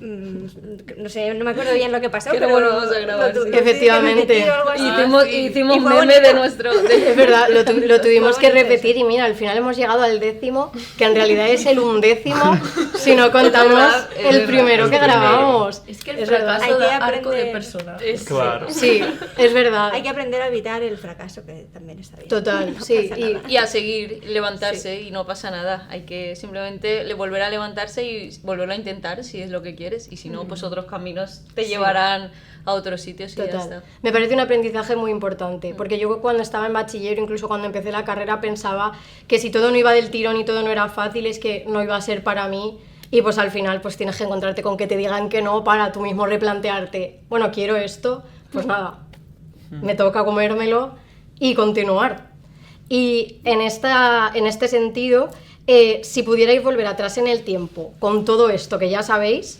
S7: no sé, no me acuerdo bien lo que pasó,
S1: Que lo
S7: pero
S1: volvemos a grabar,
S7: lo
S1: sí.
S2: Efectivamente.
S7: que repetí o algo así.
S1: Hicimos
S7: Y fue
S1: meme
S7: bonito.
S1: de nuestro...
S2: Es verdad, lo tuvimos
S7: Fue
S2: que
S7: bonito
S2: repetir y mira, al final hemos llegado al 10º, que en realidad es el 11º, si no contamos
S1: verdad, es
S2: el
S1: verdad.
S2: primero
S6: El
S2: que
S6: primero.
S2: grabamos.
S8: Es que el
S2: Es verdad.
S8: fracaso
S7: Hay que
S8: da arco de
S7: aprender.
S8: personaje.
S6: Claro.
S2: Sí, es verdad.
S7: Hay que aprender a evitar el fracaso, que también está bien.
S2: Total,
S7: No
S2: sí.
S7: pasa
S2: Y,
S7: nada.
S1: Y a seguir, levantarse y no pasa nada. Hay que simplemente volver a levantarse y volverlo a intentar si es lo que quieres. Y si no, pues otros caminos te llevarán a otros sitios y ya
S2: total.
S1: está.
S2: Me parece un aprendizaje muy importante, porque yo cuando estaba en bachiller, incluso cuando empecé la carrera, pensaba que si todo no iba del tirón y todo no era fácil, es que no iba a ser para mí. Y pues al final pues tienes que encontrarte con que te digan que no para tú mismo replantearte, bueno, quiero esto, pues nada, me toca comérmelo y continuar. Y en este sentido, si pudierais volver atrás en el tiempo con todo esto que ya sabéis,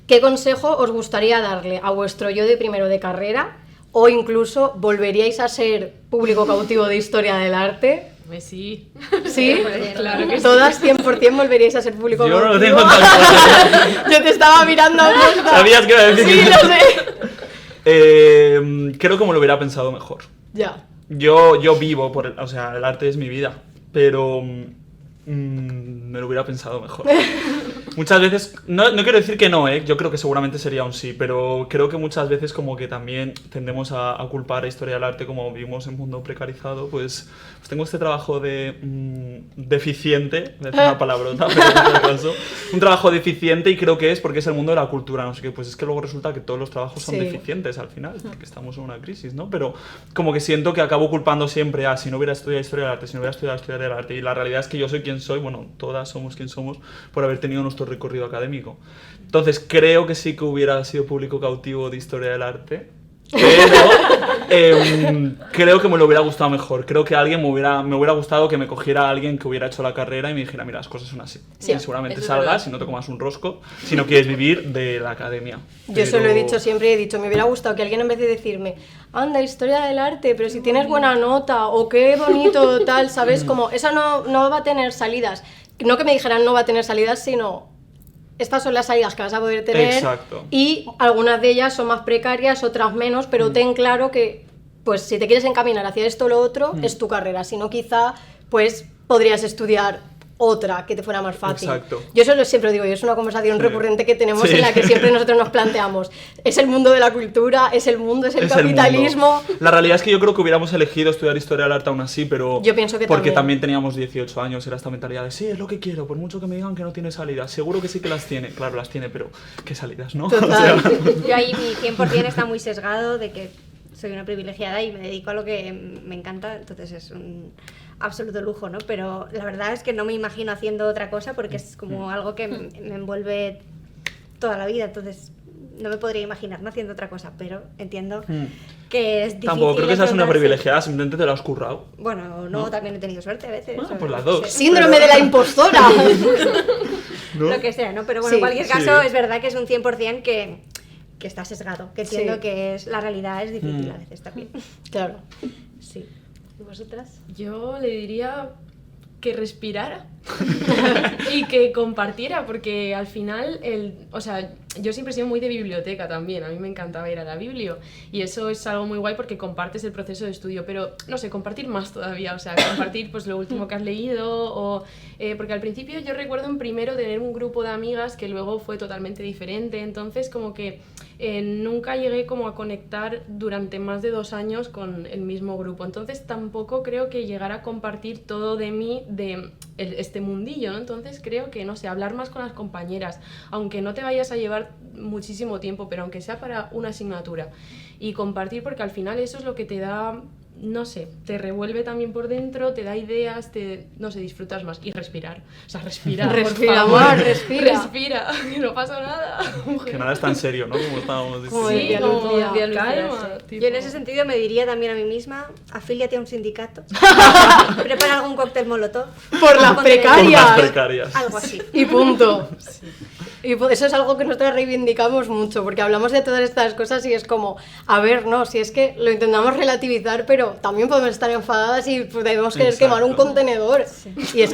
S2: ¿qué consejo os gustaría darle a vuestro yo de primero de carrera? O incluso, ¿volveríais a ser público cautivo de historia del arte?
S5: Pues sí.
S2: ¿Sí?
S5: Claro que sí.
S2: Todas 100% volveríais a ser público
S6: Yo no lo
S2: cautivo.
S6: tengo tan claro.
S2: Yo te estaba mirando a puerta.
S6: Sabías que iba a decir
S2: Sí,
S6: que
S2: lo sé.
S6: creo que me lo hubiera pensado mejor.
S2: Ya.
S6: Yo vivo por o sea, el arte es mi vida, pero me lo hubiera pensado mejor. Muchas veces, no quiero decir que no, yo creo que seguramente sería un sí, pero creo que muchas veces como que también tendemos a culpar a historia del arte, como vivimos en un mundo precarizado, pues tengo este trabajo de deficiente, es una palabrota, pero en todo caso, un trabajo deficiente, y creo que es porque es el mundo de la cultura, no sé qué, pues es que luego resulta que todos los trabajos son
S2: Sí.
S6: deficientes al final, porque estamos en una crisis, ¿no? Pero como que siento que acabo culpando siempre a si no hubiera estudiado historia del arte, si no hubiera estudiado historia del arte, y la realidad es que yo soy quien soy, bueno, todas somos quien somos por haber tenido nuestro recorrido académico. Entonces creo que sí que hubiera sido público cautivo de historia del arte, pero creo que me lo hubiera gustado mejor. Creo que me hubiera gustado que me cogiera alguien que hubiera hecho la carrera y me dijera, mira, las cosas son así.
S2: Sí,
S6: y seguramente
S5: eso es
S6: salgas
S5: verdad.
S6: si no te comas un rosco, si no quieres vivir de la academia.
S2: Yo eso lo he
S6: Pero-
S2: dicho siempre, he dicho, me hubiera gustado que alguien en vez de decirme, anda, historia del arte, pero si tienes buena nota, o qué bonito, tal, ¿sabes? Como, esa no va a tener salidas. No que me dijeran no va a tener salidas, sino estas son las salidas que vas a poder tener.
S6: Exacto.
S2: Y algunas de ellas son más precarias, otras menos, pero ten claro que, pues, si te quieres encaminar hacia esto o lo otro, es tu carrera. Si no, quizá, pues, podrías estudiar otra que te fuera más fácil.
S6: Exacto.
S2: Yo eso siempre lo digo, y es una conversación
S6: Sí.
S2: recurrente que tenemos
S6: Sí.
S2: en la que siempre nosotros nos planteamos. Es el mundo de la cultura, es el mundo, es el
S6: Es
S2: capitalismo.
S6: mundo. La realidad es que yo creo que hubiéramos elegido estudiar historia del arte aún así, pero
S2: Yo pienso que
S6: porque
S2: también.
S6: teníamos 18 años, era esta mentalidad de sí, es lo que quiero, por mucho que me digan que no tiene salidas. Seguro que sí que las tiene, claro, las tiene, pero ¿qué salidas, no?
S2: Total.
S7: Yo ahí mi 100% está muy sesgado de que soy una privilegiada y me dedico a lo que me encanta, entonces es un absoluto lujo, ¿no? Pero la verdad es que no me imagino haciendo otra cosa porque es como algo que me envuelve toda la vida, entonces no me podría imaginar no haciendo otra cosa, pero entiendo que es difícil.
S6: Tampoco creo que seas una
S7: enfrentarse.
S6: privilegiada, simplemente te lo has currado.
S7: Bueno, no, también he tenido suerte a veces.
S6: Bueno,
S7: o
S6: pues
S7: no
S6: las dos.
S7: sé.
S2: Síndrome de la impostora.
S6: ¿No?
S7: Lo que sea, ¿no? Pero bueno,
S2: Sí.
S7: en cualquier caso
S6: Sí.
S7: es verdad que es un 100% que está sesgado, que entiendo
S2: Sí.
S7: que la realidad es difícil a veces también.
S2: Claro.
S7: Sí. ¿Y vosotras?
S5: Yo le diría que respirara y que compartiera, porque al final, o sea, yo siempre he sido muy de biblioteca también, a mí me encantaba ir a la biblio y eso es algo muy guay porque compartes el proceso de estudio, pero no sé, compartir más todavía, o sea, compartir pues lo último que has leído o... porque al principio yo recuerdo en primero tener un grupo de amigas que luego fue totalmente diferente, entonces como que nunca llegué como a conectar durante más de 2 años con el mismo grupo, entonces tampoco creo que llegara a compartir todo de mí de este mundillo, ¿no? Entonces creo que, no sé, hablar más con las compañeras, aunque no te vayas a llevar muchísimo tiempo, pero aunque sea para una asignatura, y compartir porque al final eso es lo que te da, no sé, te revuelve también por dentro, te da ideas, no sé, disfrutas más. Y respirar, o sea, respirar,
S2: Respira,
S5: por favor,
S2: amor, respira.
S5: respira, que no pasa nada.
S6: Que nada es tan serio, ¿no? Como estábamos
S2: Como
S6: diciendo.
S2: decía Lucía.
S5: calma,
S7: Yo en ese sentido me diría también a mí misma, afíliate a un sindicato, prepara algún cóctel molotov.
S2: Por las
S7: Ponte-
S6: Por
S2: precarias.
S6: las precarias.
S7: Algo así.
S2: Y punto. Y eso es algo que nosotros reivindicamos mucho, porque hablamos de todas estas cosas y es como, a ver, no, si es que lo intentamos relativizar, pero también podemos estar enfadadas y podemos querer quemar un
S6: Exacto.
S2: contenedor. Y es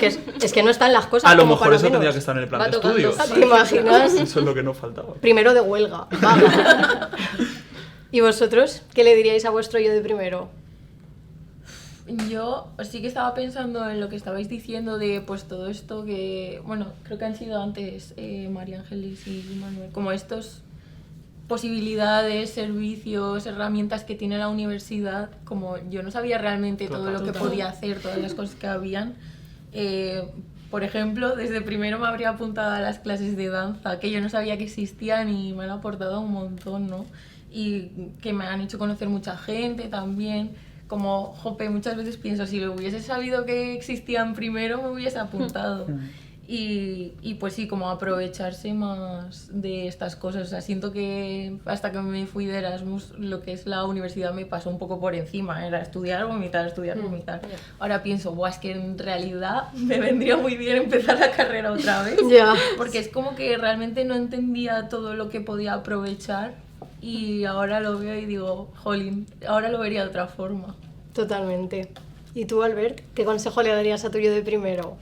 S2: que no están las cosas
S6: A lo
S2: como
S6: mejor
S2: para
S6: eso
S2: menos.
S6: tendría que estar en el plan
S5: Va
S6: de
S5: tocando.
S6: estudios.
S2: ¿Te imaginas?
S6: Eso es lo que nos faltaba.
S2: Primero de huelga. Vaga. ¿Y vosotros? ¿Qué le diríais a vuestro yo de primero?
S8: Yo sí que estaba pensando en lo que estabais diciendo de pues todo esto que, bueno, creo que han sido antes María Ángeles y Manuel, como estos posibilidades, servicios, herramientas que tiene la universidad, como yo no sabía realmente todo lo que podía hacer, todas las cosas que habían. Por ejemplo, desde primero me habría apuntado a las clases de danza, que yo no sabía que existían y me han aportado un montón, ¿no? Y que me han hecho conocer mucha gente también. Como, jope, muchas veces pienso, si lo hubiese sabido que existían primero, me hubiese apuntado. Y pues sí, como aprovecharse más de estas cosas. O sea, siento que hasta que me fui de Erasmus, lo que es la universidad me pasó un poco por encima. Era estudiar, vomitar, estudiar, vomitar. Ahora pienso, es que en realidad me vendría muy bien empezar la carrera otra vez.
S2: Ya.
S8: Porque es como que realmente no entendía todo lo que podía aprovechar. Y ahora lo veo y digo, jolín, ahora lo vería de otra forma.
S2: Totalmente. ¿Y tú, Albert, qué consejo le darías a tu yo de primero?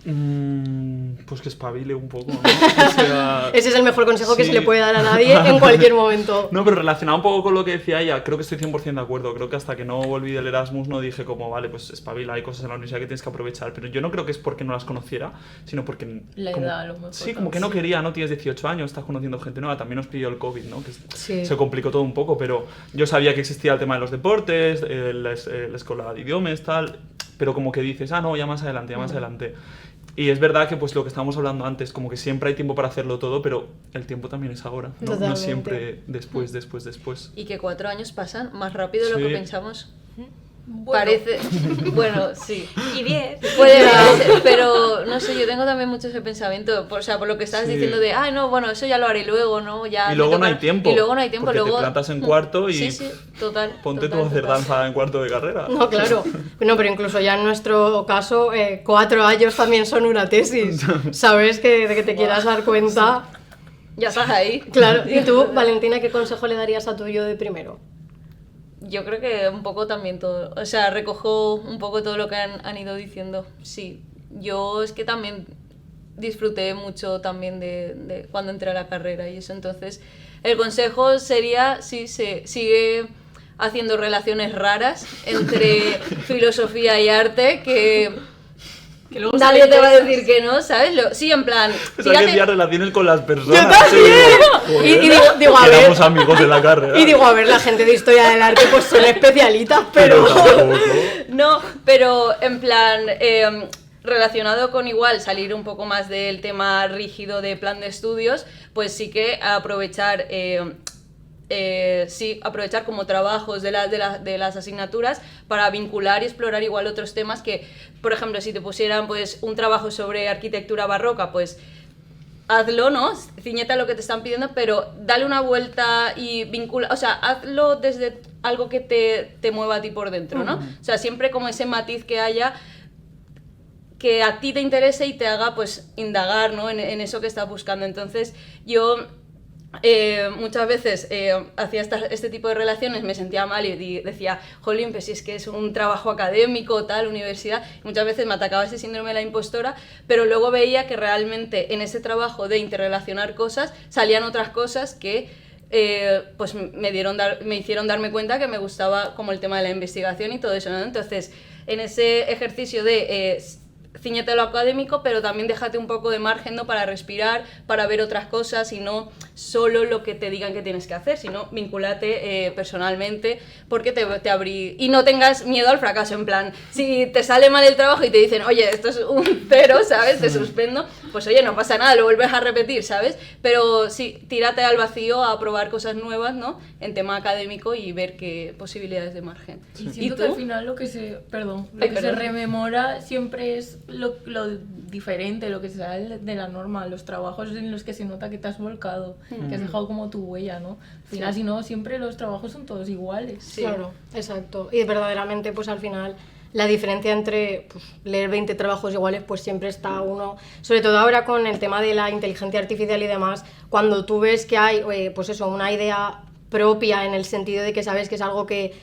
S6: Pues que espabile un poco, ¿no? O sea,
S2: Ese es el mejor consejo que
S6: sí.
S2: se le puede dar a nadie en cualquier momento.
S6: No, pero relacionado un poco con lo que decía ella, creo que estoy 100% de acuerdo. Creo que hasta que no volví del Erasmus no dije como, vale, pues espabila, hay cosas en la universidad que tienes que aprovechar. Pero yo no creo que es porque no las conociera, sino porque...
S8: La
S6: como,
S8: edad, a lo mejor.
S6: Sí, como que no quería, ¿no? Tienes 18 años, estás conociendo gente nueva. También nos pidió el COVID, ¿no? Que
S2: Sí.
S6: se complicó todo un poco, pero yo sabía que existía el tema de los deportes, la escuela de idiomas, tal... Pero como que dices, no, ya más adelante, ya más adelante. Y es verdad que pues lo que estábamos hablando antes, como que siempre hay tiempo para hacerlo todo, pero el tiempo también es ahora, ¿no? No siempre después.
S1: Y que 4 años pasan más rápido de lo que
S6: Sí.
S1: pensamos.
S8: Bueno.
S1: Parece... Bueno, sí.
S7: Y 10.
S1: Puede ser, pero no sé, yo tengo también mucho ese pensamiento, o sea, por lo que estabas
S6: Sí.
S1: diciendo de, no, bueno, eso ya lo haré luego, ¿no? Ya
S6: Y
S1: me
S6: luego no
S1: toca-
S6: hay tiempo.
S1: Y luego no hay tiempo,
S6: porque
S1: luego...
S6: te plantas en cuarto y
S1: Sí, sí, total.
S6: ponte
S1: total,
S6: tú a hacer
S1: total.
S6: danza en cuarto de carrera.
S2: No, claro. No, pero incluso ya en nuestro caso, 4 años también son una tesis. ¿Sabes? Que de que te quieras dar cuenta.
S1: Ya estás ahí.
S2: Claro. ¿Y tú, Valentina, qué consejo le darías a tu yo de primero?
S1: Yo creo que un poco también todo, o sea, recojo un poco todo lo que han ido diciendo. Sí, yo es que también disfruté mucho también de cuando entré a la carrera y eso, entonces el consejo sería, sí, sigue haciendo relaciones raras entre filosofía y arte, que
S5: luego
S1: nadie
S5: salen
S1: te va a
S5: cosas.
S1: decir que no, ¿sabes? Sí, en plan,
S6: O sea, que
S1: fíjate,
S6: ya relaciones con las personas.
S2: ¡Yo también! Y digo, a ver...
S6: Éramos amigos de la carrera.
S2: Y digo, a ver, la gente de historia del arte pues son especialistas, pero...
S6: tampoco.
S1: no, pero en plan, relacionado con igual salir un poco más del tema rígido de plan de estudios, pues sí que aprovechar, aprovechar como trabajos de las asignaturas para vincular y explorar igual otros temas que, por ejemplo, si te pusieran pues un trabajo sobre arquitectura barroca, pues hazlo, ¿no? Ciñete a lo que te están pidiendo, pero dale una vuelta y vincula, o sea, hazlo desde algo que te mueva a ti por dentro, ¿no? O sea, siempre como ese matiz que haya que a ti te interese y te haga pues indagar, ¿no? en eso que estás buscando. Entonces yo muchas veces hacía este tipo de relaciones, me sentía mal y decía, jolín, pues si es que es un trabajo académico, tal, universidad, y muchas veces me atacaba ese síndrome de la impostora, pero luego veía que realmente en ese trabajo de interrelacionar cosas salían otras cosas que pues me hicieron darme cuenta que me gustaba como el tema de la investigación y todo eso, ¿no? Entonces, en ese ejercicio de ciñete a lo académico, pero también déjate un poco de margen, ¿no? Para respirar, para ver otras cosas y no solo lo que te digan que tienes que hacer, sino vinculate personalmente, porque te abrí... Y no tengas miedo al fracaso, en plan, si te sale mal el trabajo y te dicen, oye, esto es un 0, ¿sabes? Te suspendo, pues oye, no pasa nada, lo vuelves a repetir, ¿sabes? Pero sí, tírate al vacío a probar cosas nuevas, ¿no? En tema académico y ver qué posibilidades de margen.
S8: Y siento que al final lo que se rememora siempre es lo diferente, lo que sale de la norma, los trabajos en los que se nota que te has volcado, que has dejado como tu huella, ¿no? Al final, si no, siempre los trabajos son todos iguales.
S1: Sí.
S2: Claro, exacto. Y verdaderamente, pues al final, la diferencia entre pues, leer 20 trabajos iguales, pues siempre está uno, sobre todo ahora con el tema de la inteligencia artificial y demás, cuando tú ves que hay, pues eso, una idea propia en el sentido de que sabes que es algo que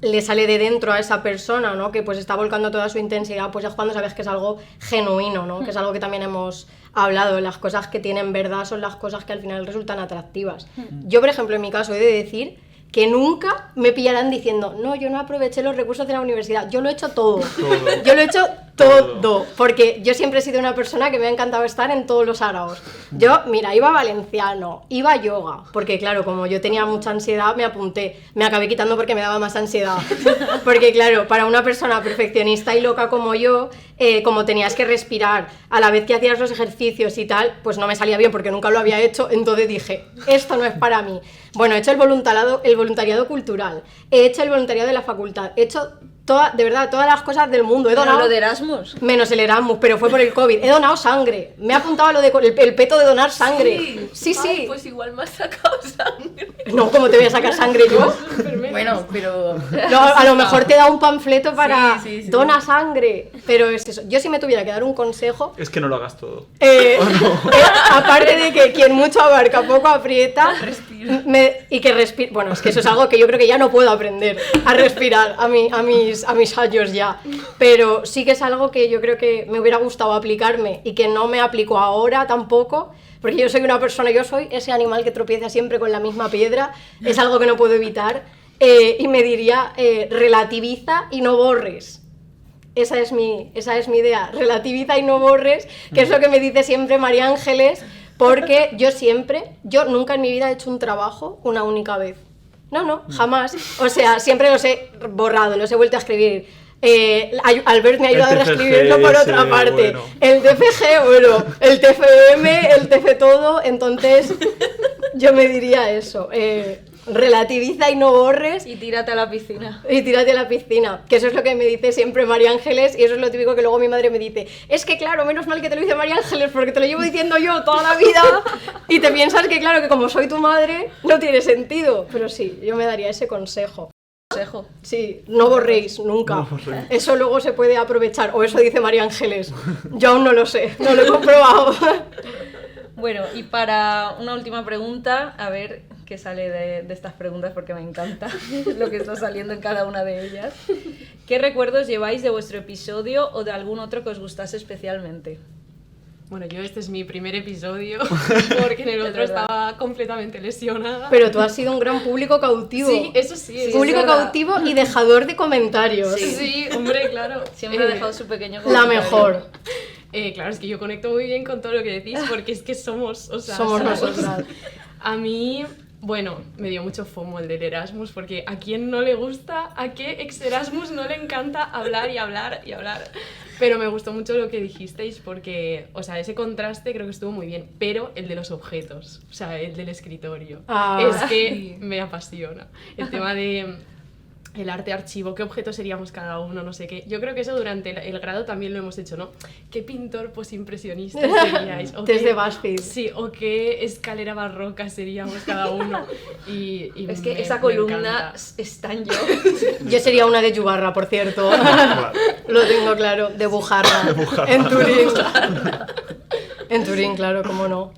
S2: le sale de dentro a esa persona, ¿no? Que pues está volcando toda su intensidad, pues es cuando sabes que es algo genuino, ¿no? Que es algo que también hemos hablado, las cosas que tienen verdad son las cosas que al final resultan atractivas. Yo, por ejemplo, en mi caso he de decir que nunca me pillarán diciendo, no, yo no aproveché los recursos de la universidad, yo lo he hecho todo. Yo lo he hecho todo, porque yo siempre he sido una persona que me ha encantado estar en todos los araos. Yo, mira, iba a valenciano, iba a yoga, porque claro, como yo tenía mucha ansiedad, me apunté, me acabé quitando porque me daba más ansiedad. Porque claro, para una persona perfeccionista y loca como yo, como tenías que respirar a la vez que hacías los ejercicios y tal, pues no me salía bien porque nunca lo había hecho, entonces dije, esto no es para mí. Bueno, he hecho el voluntariado cultural, he hecho el voluntariado de la facultad, he hecho de verdad, todas las cosas del mundo. He
S1: Pero
S2: donado...
S1: lo de Erasmus.
S2: Menos el Erasmus, pero fue por el COVID. He donado sangre. Me he apuntado a lo de el peto de donar sangre. Sí.
S8: Ay, pues igual me has sacado sangre.
S2: No, ¿cómo te voy a sacar sangre yo?
S8: Bueno, pero...
S2: No, a lo mejor te da un panfleto para
S8: Sí.
S2: dona sangre. Pero es eso. Yo si me tuviera que dar un consejo...
S6: Es que no lo hagas todo.
S2: Aparte de que quien mucho abarca, poco aprieta. Y que respire. Bueno, es que eso es algo que yo creo que ya no puedo aprender a respirar a mis años ya. Pero sí que es algo que yo creo que me hubiera gustado aplicarme y que no me aplico ahora tampoco. Porque yo soy una persona, yo soy ese animal que tropieza siempre con la misma piedra. Es algo que no puedo evitar. Y me diría, relativiza y no borres. Esa es mi idea. Relativiza y no borres, que es lo que me dice siempre María Ángeles. Porque yo nunca en mi vida he hecho un trabajo una única vez. No, jamás. O sea, siempre los he borrado, los he vuelto a escribir. Albert me ha ayudado a reescribirlo por otra parte.
S6: Bueno.
S2: El TFG, bueno, el TFM, el TF todo. Entonces, yo me diría eso. Relativiza y no borres.
S1: Y tírate a la piscina.
S2: Y tírate a la piscina, que eso es lo que me dice siempre María Ángeles, y eso es lo típico que luego mi madre me dice, es que claro, menos mal que te lo dice María Ángeles, porque te lo llevo diciendo yo toda la vida, y te piensas que claro, que como soy tu madre, no tiene sentido, pero sí, yo me daría ese consejo. Sí, no borréis nunca.
S6: No borréis.
S2: Eso luego se puede aprovechar, o eso dice María Ángeles. Yo aún no lo sé, no lo he comprobado.
S1: Bueno, y para una última pregunta, a ver qué sale de estas preguntas, porque me encanta lo que está saliendo en cada una de ellas. ¿Qué recuerdos lleváis de vuestro episodio o de algún otro que os gustase especialmente?
S5: Bueno, este es mi primer episodio, porque en el otro estaba completamente lesionada.
S2: Pero tú has sido un gran público cautivo.
S5: Sí, eso sí. Eso
S2: Público
S5: es verdad.
S2: cautivo y dejador de comentarios.
S5: Sí, hombre, claro.
S1: Siempre he dejado su pequeño
S2: La
S1: comentario.
S2: mejor.
S5: Claro, es que yo conecto muy bien con todo lo que decís, porque es que somos
S2: Nosotras.
S5: A mí, bueno, me dio mucho fomo el del Erasmus, porque ¿a quién no le gusta? ¿A qué ex Erasmus no le encanta hablar y hablar y hablar? Pero me gustó mucho lo que dijisteis, porque, o sea, ese contraste creo que estuvo muy bien, pero el de los objetos, o sea, el del escritorio, es que me apasiona. El tema de el arte archivo, qué objetos seríamos cada uno, no sé qué. Yo creo que eso durante el grado también lo hemos hecho, ¿no? ¿Qué pintor posimpresionista seríais? O
S2: Desde
S5: qué,
S2: BuzzFeed.
S5: Sí, o qué escalera barroca seríamos cada uno. Y
S1: Es que
S5: me-
S1: esa
S5: me
S1: columna
S5: encanta.
S1: es tan yo.
S2: Yo sería una de Yubarra, por cierto. Lo tengo claro, de Bujarra. En Turín. En Turín, claro, cómo no.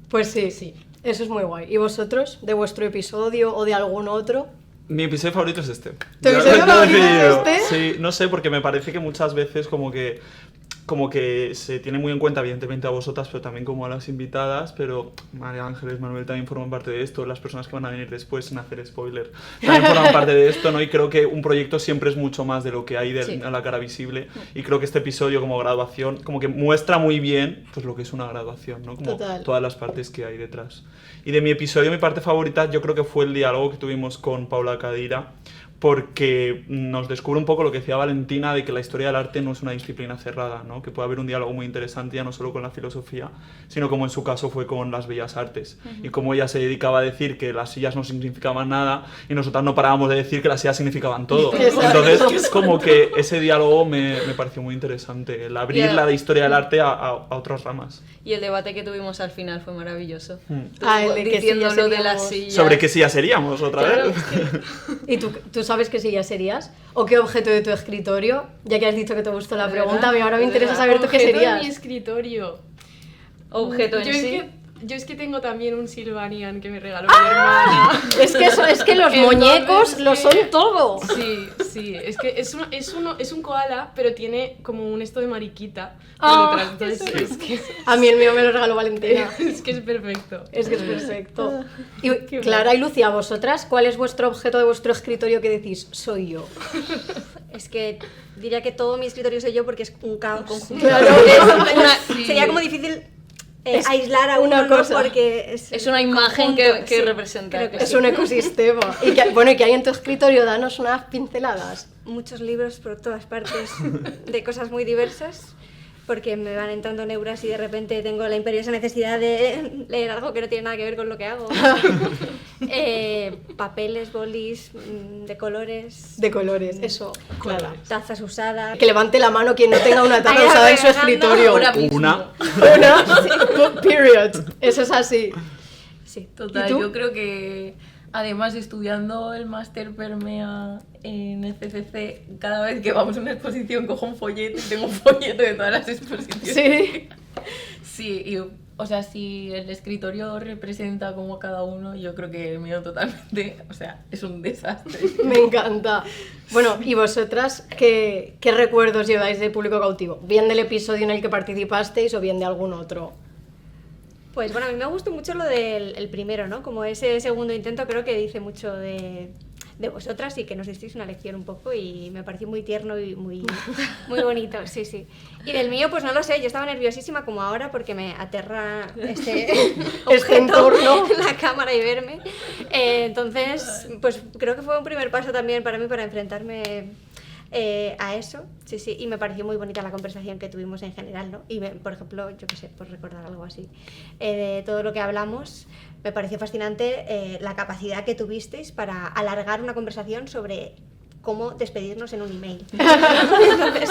S2: Pues sí, eso es muy guay. ¿Y vosotros, de vuestro episodio o de algún otro?
S6: Mi episodio favorito es este.
S2: ¿Tu
S6: Ya
S2: episodio
S6: lo he
S2: favorito es
S6: decidido.
S2: este?
S6: Sí, no sé, porque me parece que muchas veces como que se tiene muy en cuenta, evidentemente, a vosotras, pero también como a las invitadas, pero María Ángeles, Manuel también forman parte de esto, las personas que van a venir después, sin hacer spoiler, también forman parte de esto, ¿no? Y creo que un proyecto siempre es mucho más de lo que hay a la cara visible, y creo que este episodio como graduación, como que muestra muy bien pues lo que es una graduación, ¿no? Como
S2: Total.
S6: todas las partes que hay detrás. Y de mi episodio, mi parte favorita, yo creo que fue el diálogo que tuvimos con Paula Cadira, porque nos descubre un poco lo que decía Valentina de que la historia del arte no es una disciplina cerrada, ¿no? Que puede haber un diálogo muy interesante ya no solo con la filosofía, sino como en su caso fue con las bellas artes. Y como ella se dedicaba a decir que las sillas no significaban nada y nosotras no parábamos de decir que las sillas significaban todo.
S2: Exacto.
S6: Entonces, como que ese diálogo me pareció muy interesante, el abrir la historia del arte a otras ramas.
S1: Y el debate que tuvimos al final fue maravilloso. Tú
S2: Ah, el de que
S1: diciendo
S2: sí, ya
S1: lo de
S2: seríamos-
S1: las sillas.
S6: ¿Sobre qué silla seríamos otra vez?
S2: ¿Y tú sabes qué silla serías? ¿O qué objeto de tu escritorio? Ya que has dicho que te gustó la
S1: De
S2: pregunta,
S1: verdad,
S2: a mí ahora me
S1: de
S2: interesa
S1: verdad.
S2: saber tú qué
S5: Objeto
S2: serías.
S5: de mi escritorio.
S1: Objeto en
S5: Yo
S1: sí.
S5: yo es que tengo también un Sylvanian que me regaló mi hermana.
S2: Es que los
S5: Entonces,
S2: muñecos lo
S5: es
S2: son
S5: que-
S2: todo.
S5: Sí, es que es un koala, pero tiene como un esto de mariquita
S2: Ah,
S5: por detrás, entonces es que,
S2: A mí el mío me lo regaló Valentina.
S5: es que es perfecto.
S2: Es que es perfecto. Y Clara y Lucía, vosotras, ¿cuál es vuestro objeto de vuestro escritorio que decís, soy yo?
S7: Es que diría que todo mi escritorio soy yo porque es un caos.
S2: Claro.
S7: Sería como difícil aislar a
S2: una
S7: uno, ¿no?
S2: cosa.
S7: Porque
S1: Es una imagen
S7: conjunto,
S1: que
S7: sí.
S1: representa.
S7: Creo que
S2: Es
S7: sí.
S2: un ecosistema. Y ¿y qué hay en tu escritorio? Danos unas pinceladas.
S7: Muchos libros por todas partes de cosas muy diversas porque me van entrando neuras y de repente tengo la imperiosa necesidad de leer algo que no tiene nada que ver con lo que hago. Papeles, bolis, de colores.
S2: De colores, eso.
S6: Claro.
S7: Tazas usadas.
S2: Que levante la mano quien no tenga una taza
S7: Ahí
S2: usada en su
S7: regando.
S2: escritorio.
S5: Ahora mismo.
S6: Una.
S2: Period. Eso es así.
S7: Sí.
S8: Total,
S2: ¿Y tú?
S8: yo creo que además estudiando el máster Permea en el CCC, cada vez que vamos a una exposición cojo un folleto y tengo un folleto de todas las exposiciones.
S2: Sí.
S8: Sí, y, o sea, si el escritorio representa como cada uno, yo creo que el mío totalmente, o sea, es un desastre.
S2: Me encanta. Bueno, ¿y vosotras qué recuerdos lleváis de Público Cautivo? ¿Bien del episodio en el que participasteis o bien de algún otro?
S7: Pues bueno, a mí me gustó mucho lo del el primero, ¿no? Como ese segundo intento creo que dice mucho de vosotras y que nos disteis una lección un poco y me pareció muy tierno y muy bonito, sí, sí. Y del mío, pues no lo sé, yo estaba nerviosísima como ahora porque me aterra este
S2: entorno.
S7: en la cámara y verme. Entonces, pues creo que fue un primer paso también para mí para enfrentarme a eso, sí, sí, y me pareció muy bonita la conversación que tuvimos en general, ¿no? Y por ejemplo, yo qué sé, por recordar algo así, de todo lo que hablamos, me pareció fascinante la capacidad que tuvisteis para alargar una conversación sobre cómo despedirnos en un email. Entonces,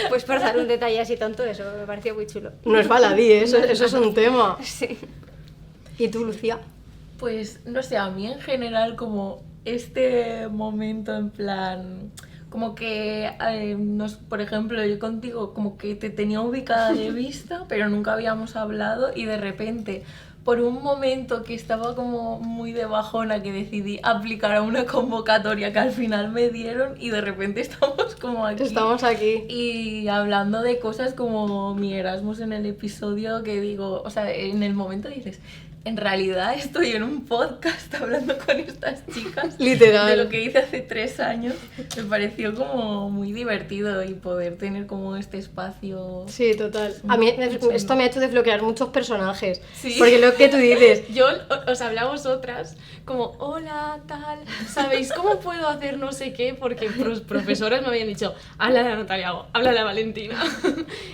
S7: pues por dar un detalle así tonto, eso me pareció muy chulo.
S2: No es baladí, eso es un tema.
S7: Sí.
S2: ¿Y tú, Lucía?
S8: Pues no sé, a mí en general como este momento en plan, como que, por ejemplo, yo contigo como que te tenía ubicada de vista, pero nunca habíamos hablado y de repente, por un momento que estaba como muy de bajona, que decidí aplicar a una convocatoria que al final me dieron y de repente estamos como aquí.
S2: Estamos aquí.
S8: Y hablando de cosas como mi Erasmus en el episodio, que digo, o sea, en el momento dices, en realidad estoy en un podcast hablando con estas chicas.
S2: Literal.
S8: De lo que hice hace 3 años. Me pareció como muy divertido y poder tener como este espacio.
S2: Sí, total. A mí esto me ha hecho desbloquear muchos personajes.
S5: Sí.
S2: Porque lo que tú dices,
S5: Yo os hablé a vosotras como, hola, tal, ¿sabéis cómo puedo hacer no sé qué? Porque los profesores me habían dicho, háblale a Natalia, háblale a Valentina.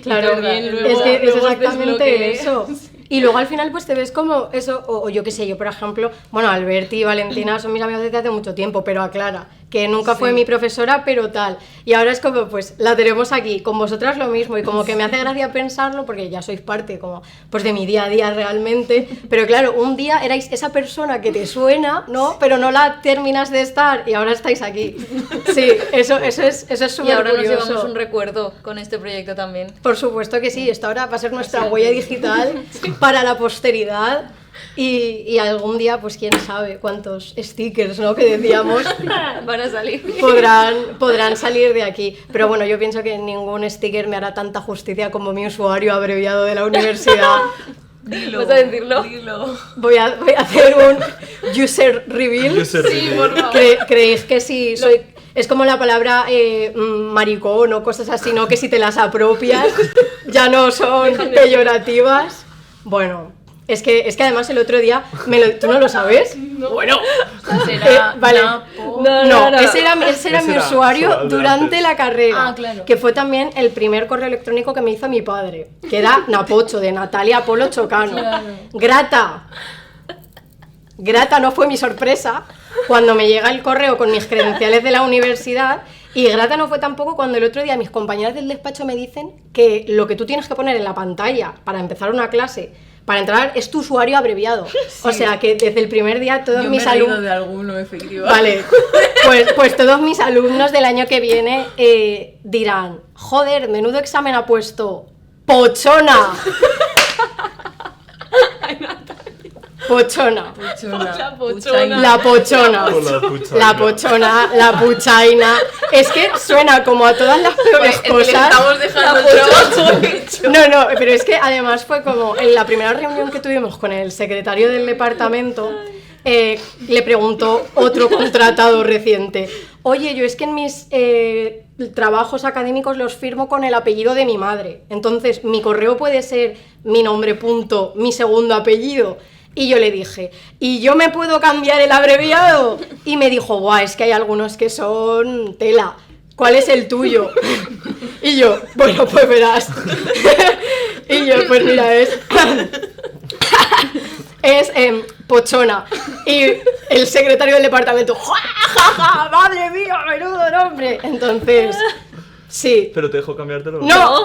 S2: claro,
S5: Y también luego,
S2: es que es
S5: luego os
S2: exactamente
S5: desbloqueé.
S2: eso. Y luego al final pues te ves como eso, o yo qué sé, yo por ejemplo, bueno, Alberti y Valentina son mis amigos desde hace mucho tiempo, pero aclara, que nunca fue mi profesora, pero tal. Y ahora es como, pues, la tenemos aquí, con vosotras lo mismo, y como que me hace gracia pensarlo, porque ya sois parte como, pues, de mi día a día realmente, pero claro, un día erais esa persona que te suena, ¿no? Pero no la terminas de estar, y ahora estáis aquí. Sí, eso es súper curioso.
S1: Y ahora nos llevamos un recuerdo con este proyecto también.
S2: Por supuesto que sí, esta ahora va a ser nuestra huella digital para la posteridad y algún día, pues quién sabe cuántos stickers, ¿no?, que decíamos
S1: Van a salir.
S2: podrán salir de aquí. Pero bueno, yo pienso que ningún sticker me hará tanta justicia como mi usuario abreviado de la universidad.
S8: Dilo,
S1: ¿Vas a decirlo?
S8: Dilo.
S2: Voy a hacer un user reveal.
S6: User reveal.
S5: por favor.
S2: ¿Creéis que si soy... Es como la palabra maricón o cosas así, ¿no? Que si te las apropias ya no son peyorativas. Bueno, es que además el otro día... ¿Tú no lo sabes? Bueno,
S8: Será
S2: vale.
S8: Napo.
S2: No, ese era mi
S6: era
S2: usuario
S6: solo el de
S2: durante
S6: antes.
S2: la carrera,
S8: Ah, claro.
S2: que fue también el primer correo electrónico que me hizo mi padre, que era Napocho, de Natalia Polo Chocano.
S8: Claro.
S2: Grata no fue mi sorpresa cuando me llega el correo con mis credenciales de la universidad, y grata no fue tampoco cuando el otro día mis compañeras del despacho me dicen que lo que tú tienes que poner en la pantalla para empezar una clase, para entrar, es tu usuario abreviado. O sea que desde el primer día todos
S8: Yo
S2: mis
S8: me he reído
S2: alumnos...
S8: de alguno, efectivamente.
S2: Vale, pues todos mis alumnos del año que viene dirán, joder, menudo examen ha puesto, ¡pochona! Pochona.
S8: Puchona.
S5: La pochona.
S2: La pochona.
S6: Hola, puchaina.
S2: La pochona, la puchaina. Es que suena como a todas las peores
S8: Es que le
S2: cosas.
S8: estamos dejando el trabajo hecho.
S2: No, pero es que además fue como en la primera reunión que tuvimos con el secretario del departamento, le preguntó otro contratado reciente, oye, yo es que en mis trabajos académicos los firmo con el apellido de mi madre, entonces mi correo puede ser mi nombre punto, mi segundo apellido. Y yo le dije, ¿y yo me puedo cambiar el abreviado? Y me dijo, guau, es que hay algunos que son tela. ¿cuál es el tuyo? Y yo, bueno, pues verás. Y yo, pues mira, es Pochona. Y el secretario del departamento, ¡ja, ja, ja! ¡Madre mía, menudo nombre! Entonces, sí.
S6: ¿Pero te dejo cambiártelo?
S2: No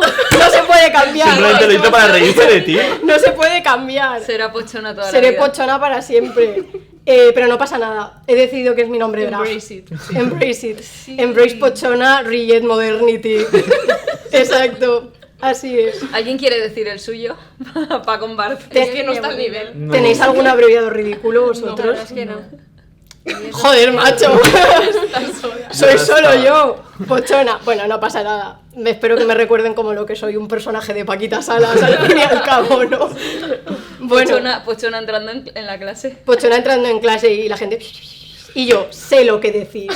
S2: se puede cambiar.
S6: Simplemente lo hizo para reírse de ti.
S2: No se puede cambiar.
S1: Será Pochona toda la
S2: Seré
S1: vida.
S2: Pochona para siempre. Pero no pasa nada. He decidido que es mi nombre drag.
S5: Embrace it.
S2: Embrace it. Embrace Pochona, reject modernity. Exacto. Así es.
S1: ¿Alguien quiere decir el suyo? Para compartir.
S5: Es que no está al nivel.
S6: No.
S2: ¿Tenéis algún abreviado ridículo
S7: La
S2: vosotros?
S7: verdad es que no.
S2: Joder, macho. Soy
S6: Ya
S2: solo
S6: está.
S2: yo. Pochona. Bueno, no pasa nada. Espero que me recuerden como lo que soy, un personaje de Paquita Salas, al fin y al cabo, ¿no? Bueno,
S1: Pochona entrando en la clase.
S2: Pochona entrando en clase y la gente... Y yo, sé lo que decís.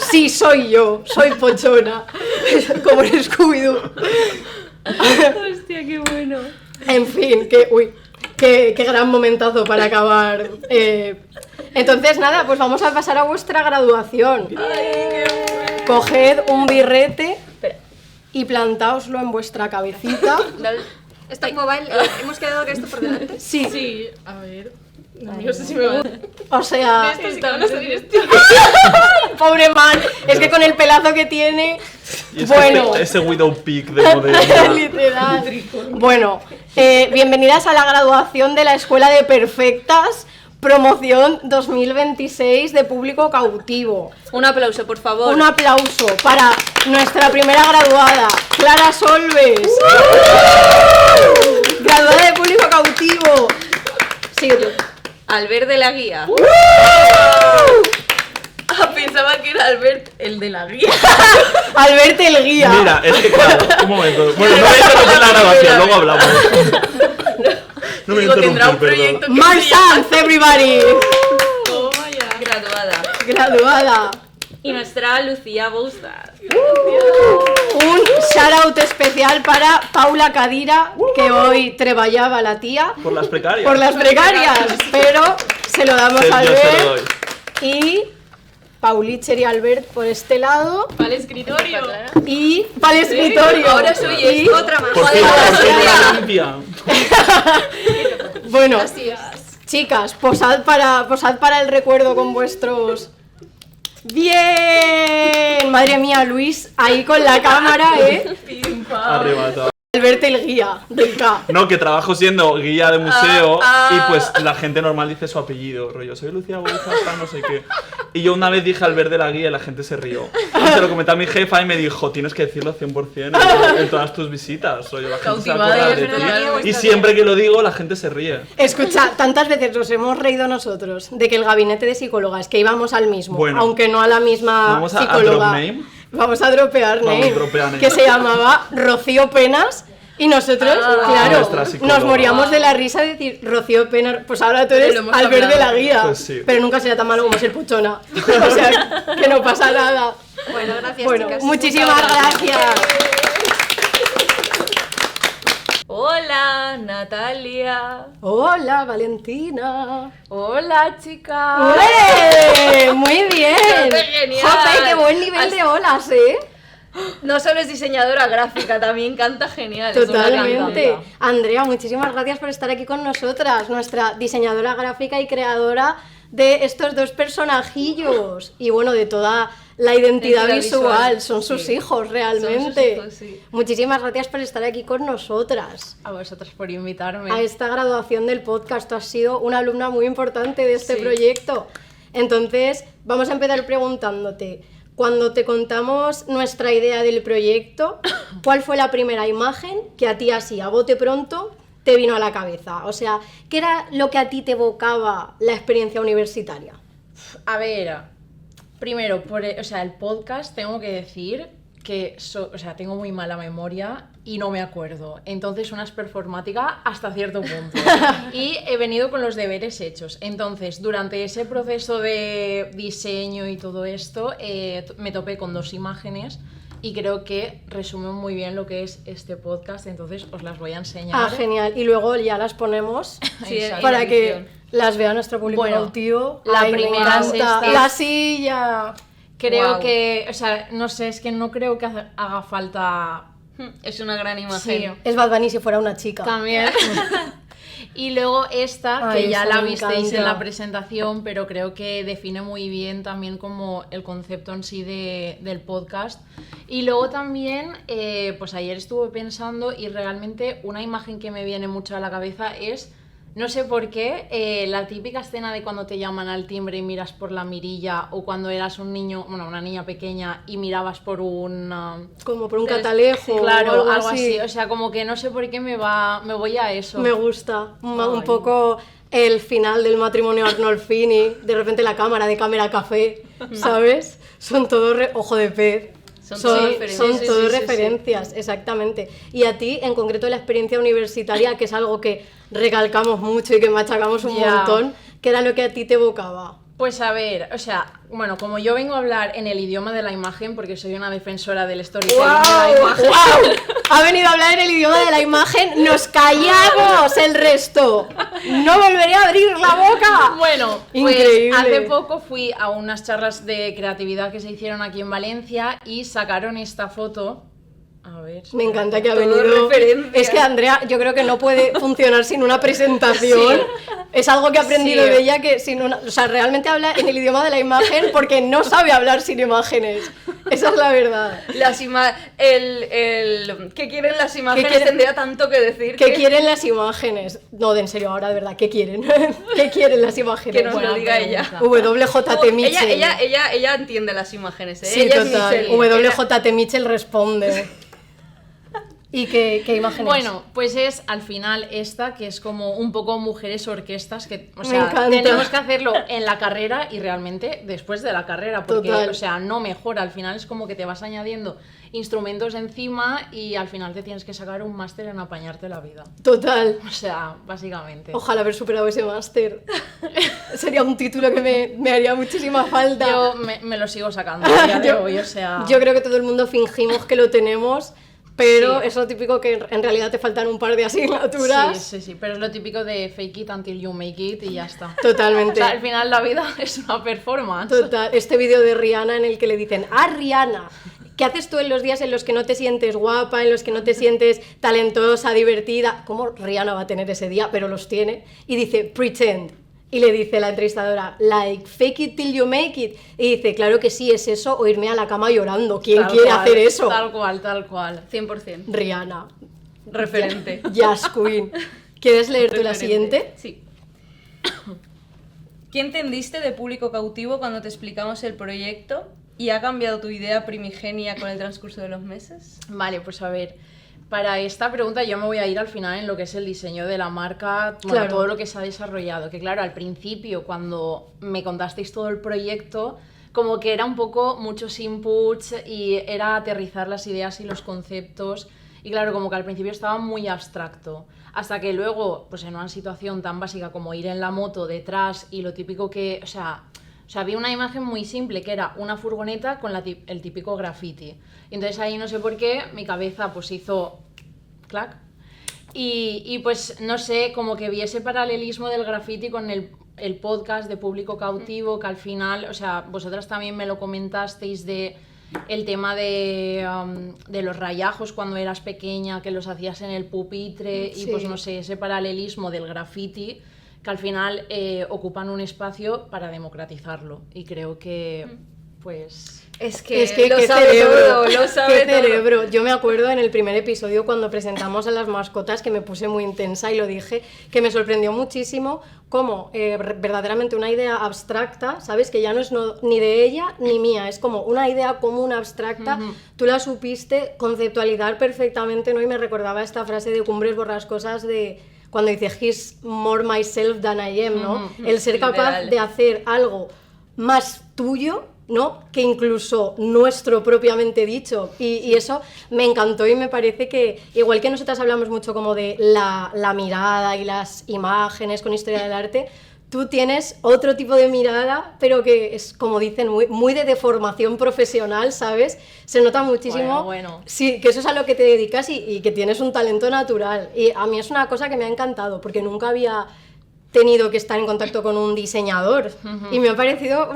S2: Sí, soy yo. Soy Pochona. Como en Scooby-Doo.
S1: Hostia, qué bueno.
S2: En fin, qué gran momentazo para acabar. Entonces, nada, pues vamos a pasar a vuestra graduación. Coged un birrete y plantaoslo en vuestra cabecita.
S7: Esto es mobile, hemos quedado que esto por delante.
S2: Sí,
S5: Sí, a ver. No sé si me va a...
S2: o sea,
S5: Esto sí que van a salir estos.
S2: pobre man, es que con el pelazo que tiene,
S6: Y es
S2: bueno,
S6: que ese Widow Peak de Moderna.
S2: literal. Bueno, bienvenidas a la graduación de la Escuela de Perfectas, promoción 2026 de público cautivo.
S1: Un aplauso, por favor.
S2: Un aplauso para nuestra primera graduada, Clara Solves. Graduada de público cautivo. Sigue tú.
S1: Albert de la Guía.
S8: Pensaba que era Albert el de la guía.
S2: Albert el guía.
S6: Mira, es que claro, un momento. Bueno, no voy a interrumpir la grabación, luego hablamos. No me
S8: Digo, tendrá un
S6: interrumpir, perdón.
S8: proyecto que
S2: Mark Sanz, everybody.
S5: Toma ya.
S1: Graduada.
S2: Graduada.
S1: Y nuestra Lucía Boustad.
S2: Un shout out especial para Paula Cadira, que hoy treballaba la tía
S6: Por las precarias.
S2: por las precarias, pero se lo damos a
S6: Yo se lo doy.
S2: Albert. Y Paulicher y Albert por este lado.
S5: Para el escritorio.
S2: Y para el escritorio.
S8: Ahora soy
S2: Y-
S7: Otra más.
S6: Por
S2: Joder,
S6: fin,
S2: la
S6: por fin
S2: tía.
S6: la limpia.
S2: Bueno, chicas, posad para el recuerdo con vuestros... ¡Bien! Madre mía, Luis, ahí con la cámara,
S6: Arrebatado.
S2: Albert el guía del K.
S6: No, que trabajo siendo guía de museo y pues la gente normal dice su apellido, rollo, soy Lucía Bouzas, no sé qué. Y yo una vez dije Albert de la Guía y la gente se rió. Y se lo comenté a mi jefa y me dijo, tienes que decirlo 100% en todas tus visitas, rollo, la gente se
S8: Cautivada
S6: acuerda
S8: de
S6: de
S8: verdad.
S6: ti. Y siempre que lo digo, la gente se ríe.
S2: Escucha, tantas veces nos hemos reído nosotros de que el gabinete de psicólogas, que íbamos al mismo,
S6: Bueno,
S2: aunque no a la misma
S6: vamos a
S2: psicóloga.
S6: drop name.
S2: Vamos a dropear
S6: Vamos,
S2: name,
S6: dropea name.
S2: que se llamaba Rocío Penas. Y nosotros, claro,
S6: Nuestra psicóloga.
S2: nos moríamos de la risa de decir Rocío Penas, pues ahora tú eres
S8: Lo hemos
S2: Albert de la
S8: hablado.
S2: Guía.
S6: Pues sí.
S2: Pero nunca será tan malo como ser Pochona. O sea, que no pasa nada.
S7: Bueno, gracias,
S2: Bueno,
S7: chicas.
S2: muchísimas gracias.
S1: Hola, Natalia.
S2: Hola, Valentina.
S8: Hola, chicas.
S2: ¡Ole! Muy bien.
S1: Genial.
S2: Jope, qué buen nivel de olas, ¿eh?
S1: No solo es diseñadora gráfica, también canta genial. es una
S2: Totalmente.
S1: cantante.
S2: Andrea, muchísimas gracias por estar aquí con nosotras, nuestra diseñadora gráfica y creadora de estos dos personajillos y bueno, de toda la identidad
S1: Identidad
S2: visual.
S1: visual,
S2: Son sus
S1: sí.
S2: hijos realmente.
S1: Son sus hijos, sí.
S2: Muchísimas gracias por estar aquí con nosotras
S5: A vosotras por invitarme.
S2: a esta graduación del podcast. Tú has sido una alumna muy importante de este
S5: Sí.
S2: proyecto. Entonces, vamos a empezar preguntándote, cuando te contamos nuestra idea del proyecto, ¿cuál fue la primera imagen que a ti así, a bote pronto, te vino a la cabeza? O sea, ¿qué era lo que a ti te evocaba la experiencia universitaria?
S5: A ver, primero, el podcast tengo que decir que tengo muy mala memoria y no me acuerdo. Entonces, una es performática hasta cierto punto. Y he venido con los deberes hechos. Entonces, durante ese proceso de diseño y todo esto, me topé con dos imágenes y creo que resumen muy bien lo que es este podcast. Entonces, os las voy a enseñar.
S2: Ah, genial. Y luego ya las ponemos
S1: Sí,
S5: Exacto.
S2: para que
S1: edición.
S2: las vea nuestro público
S5: Bueno,
S2: cautivo.
S5: la
S2: Ay, me
S5: primera es
S2: encanta.
S5: esta.
S2: La silla.
S9: Creo
S1: Guau.
S9: que, o sea, no sé, es que no creo que haga falta...
S1: Es una gran imagen.
S9: Sí.
S2: Es Bad Bunny si fuera una chica.
S9: También. Y luego esta,
S2: Ay,
S9: que ya
S2: esta
S9: la
S2: me
S9: visteis en
S2: encanta.
S9: la presentación, pero creo que define muy bien también como el concepto en sí del podcast. Y luego también, pues ayer estuve pensando y realmente una imagen que me viene mucho a la cabeza es, no sé por qué, la típica escena de cuando te llaman al timbre y miras por la mirilla, o cuando eras un niño, bueno, una niña pequeña y mirabas por un...
S2: Como por un catalejo
S9: Claro,
S2: o algo
S9: algo
S2: así.
S9: así. O sea, como que no sé por qué me voy a eso.
S2: Me gusta. Un
S9: Ay.
S2: poco el final del matrimonio Arnold Finney, de repente la cámara de Cámara Café, ¿sabes? Son todos ojo de pez.
S1: Son todo referencias.
S2: Son
S1: Sí,
S2: todo
S1: sí, sí,
S2: referencias, exactamente. Y a ti, en concreto, la experiencia universitaria, que es algo que recalcamos mucho y que machacamos un
S9: Ya.
S2: montón, ¿qué era lo que a ti te evocaba?
S9: Pues a ver, o sea, bueno, como yo vengo a hablar en el idioma de la imagen, porque soy una defensora del storytelling de la imagen.
S2: ¡Wow! Ha venido a hablar en el idioma de la imagen, nos callamos el resto. No volveré a abrir la boca.
S9: Bueno, pues
S2: Increíble.
S9: hace poco fui a unas charlas de creatividad que se hicieron aquí en Valencia y sacaron esta foto. A ver.
S2: Me encanta que ha
S1: Todo
S2: venido.
S1: referencias.
S2: Es que Andrea, yo creo que no puede funcionar sin una presentación. Es algo que he aprendido
S9: Sí.
S2: de ella, que sin una, o sea, realmente habla en el idioma de la imagen porque no sabe hablar sin imágenes. Esa es la verdad.
S1: ¿Qué quieren las imágenes?
S2: quieren?
S1: Tendría tanto que decir.
S2: ¿Qué quieren las imágenes? No, de en serio, ahora de verdad, ¿qué quieren? ¿Qué quieren las imágenes?
S1: Que nos
S9: Buena
S1: lo diga
S9: pregunta.
S1: ella.
S2: WJT Mitchell.
S1: Ella entiende las imágenes, ¿eh?
S2: Sí,
S1: Ella es
S2: total.
S1: Mitchell.
S2: WJT Mitchell responde. ¿Y qué imágenes?
S9: Bueno, pues es al final esta, que es como un poco mujeres orquestas, que, o
S2: Me
S9: sea,
S2: encanta.
S9: tenemos que hacerlo en la carrera y realmente después de la carrera, porque,
S2: Total.
S9: o sea, no mejora, al final es como que te vas añadiendo instrumentos encima y al final te tienes que sacar un máster en apañarte la vida.
S2: Total.
S9: O sea, básicamente.
S2: Ojalá haber superado ese máster. Sería un título que me haría muchísima falta.
S9: Yo me lo sigo sacando a día de
S2: Yo-
S9: hoy, o sea...
S2: Yo creo que todo el mundo fingimos que lo tenemos, pero
S9: Sí.
S2: es lo típico que en realidad te faltan un par de asignaturas.
S9: Sí, pero es lo típico de fake it until you make it y ya está. O
S2: Totalmente.
S9: sea, al final la vida es una performance.
S2: Total. Este vídeo de Rihanna en el que le dicen, Rihanna, ¿qué haces tú en los días en los que no te sientes guapa, en los que no te sientes talentosa, divertida? ¿Cómo Rihanna va a tener ese día? Pero los tiene. Y dice, pretend. Y le dice la entrevistadora, like, fake it till you make it. Y dice, claro que sí, es eso, o irme a la cama llorando. ¿Quién
S9: Tal
S2: quiere
S9: cual,
S2: hacer eso?
S9: Tal cual.
S1: 100%.
S2: Rihanna.
S1: Referente.
S2: Jazz Queen. ¿Quieres leer tú la
S1: Referente.
S2: siguiente?
S1: Sí. ¿Qué entendiste de público cautivo cuando te explicamos el proyecto? ¿Y ha cambiado tu idea primigenia con el transcurso de los meses?
S9: Vale, pues a ver, para esta pregunta yo me voy a ir al final en lo que es el diseño de la marca, bueno,
S2: Claro.
S9: todo lo que se ha desarrollado. Que claro, al principio, cuando me contasteis todo el proyecto, como que era un poco muchos inputs y era aterrizar las ideas y los conceptos. Y claro, como que al principio estaba muy abstracto. Hasta que luego, pues en una situación tan básica como ir en la moto detrás y lo típico que, o sea, había una imagen muy simple que era una furgoneta con el típico graffiti. Y entonces ahí no sé por qué mi cabeza pues hizo clac. Y pues no sé, como que vi ese paralelismo del graffiti con el podcast de Público Cautivo, que al final, o sea, vosotras también me lo comentasteis de el tema de los rayajos cuando eras pequeña, que los hacías en el pupitre, y
S2: Sí.
S9: pues no sé, ese paralelismo del graffiti, que al final ocupan un espacio para democratizarlo. Y creo que, pues...
S1: Es que
S2: Lo
S1: qué
S2: sabe
S1: cerebro,
S2: todo,
S1: lo sabe
S2: qué
S1: todo.
S2: cerebro. Yo me acuerdo en el primer episodio cuando presentamos a las mascotas que me puse muy intensa y lo dije, que me sorprendió muchísimo como verdaderamente una idea abstracta, ¿sabes? Que ya no es ni de ella ni mía, es como una idea común abstracta, tú la supiste conceptualizar perfectamente, ¿no? Y me recordaba esta frase de Cumbres Borrascosas de cuando dice he's more myself than I am, ¿no? El ser capaz
S1: Literal.
S2: de hacer algo más tuyo, ¿no? Que incluso nuestro propiamente dicho. Y eso me encantó y me parece que, igual que nosotras hablamos mucho como de la mirada y las imágenes con historia del arte, tú tienes otro tipo de mirada, pero que es, como dicen, muy de deformación profesional, ¿sabes? Se nota muchísimo.
S9: Bueno.
S2: Sí, que eso es a lo que te dedicas y que tienes un talento natural. Y a mí es una cosa que me ha encantado, porque nunca había tenido que estar en contacto con un diseñador y me ha parecido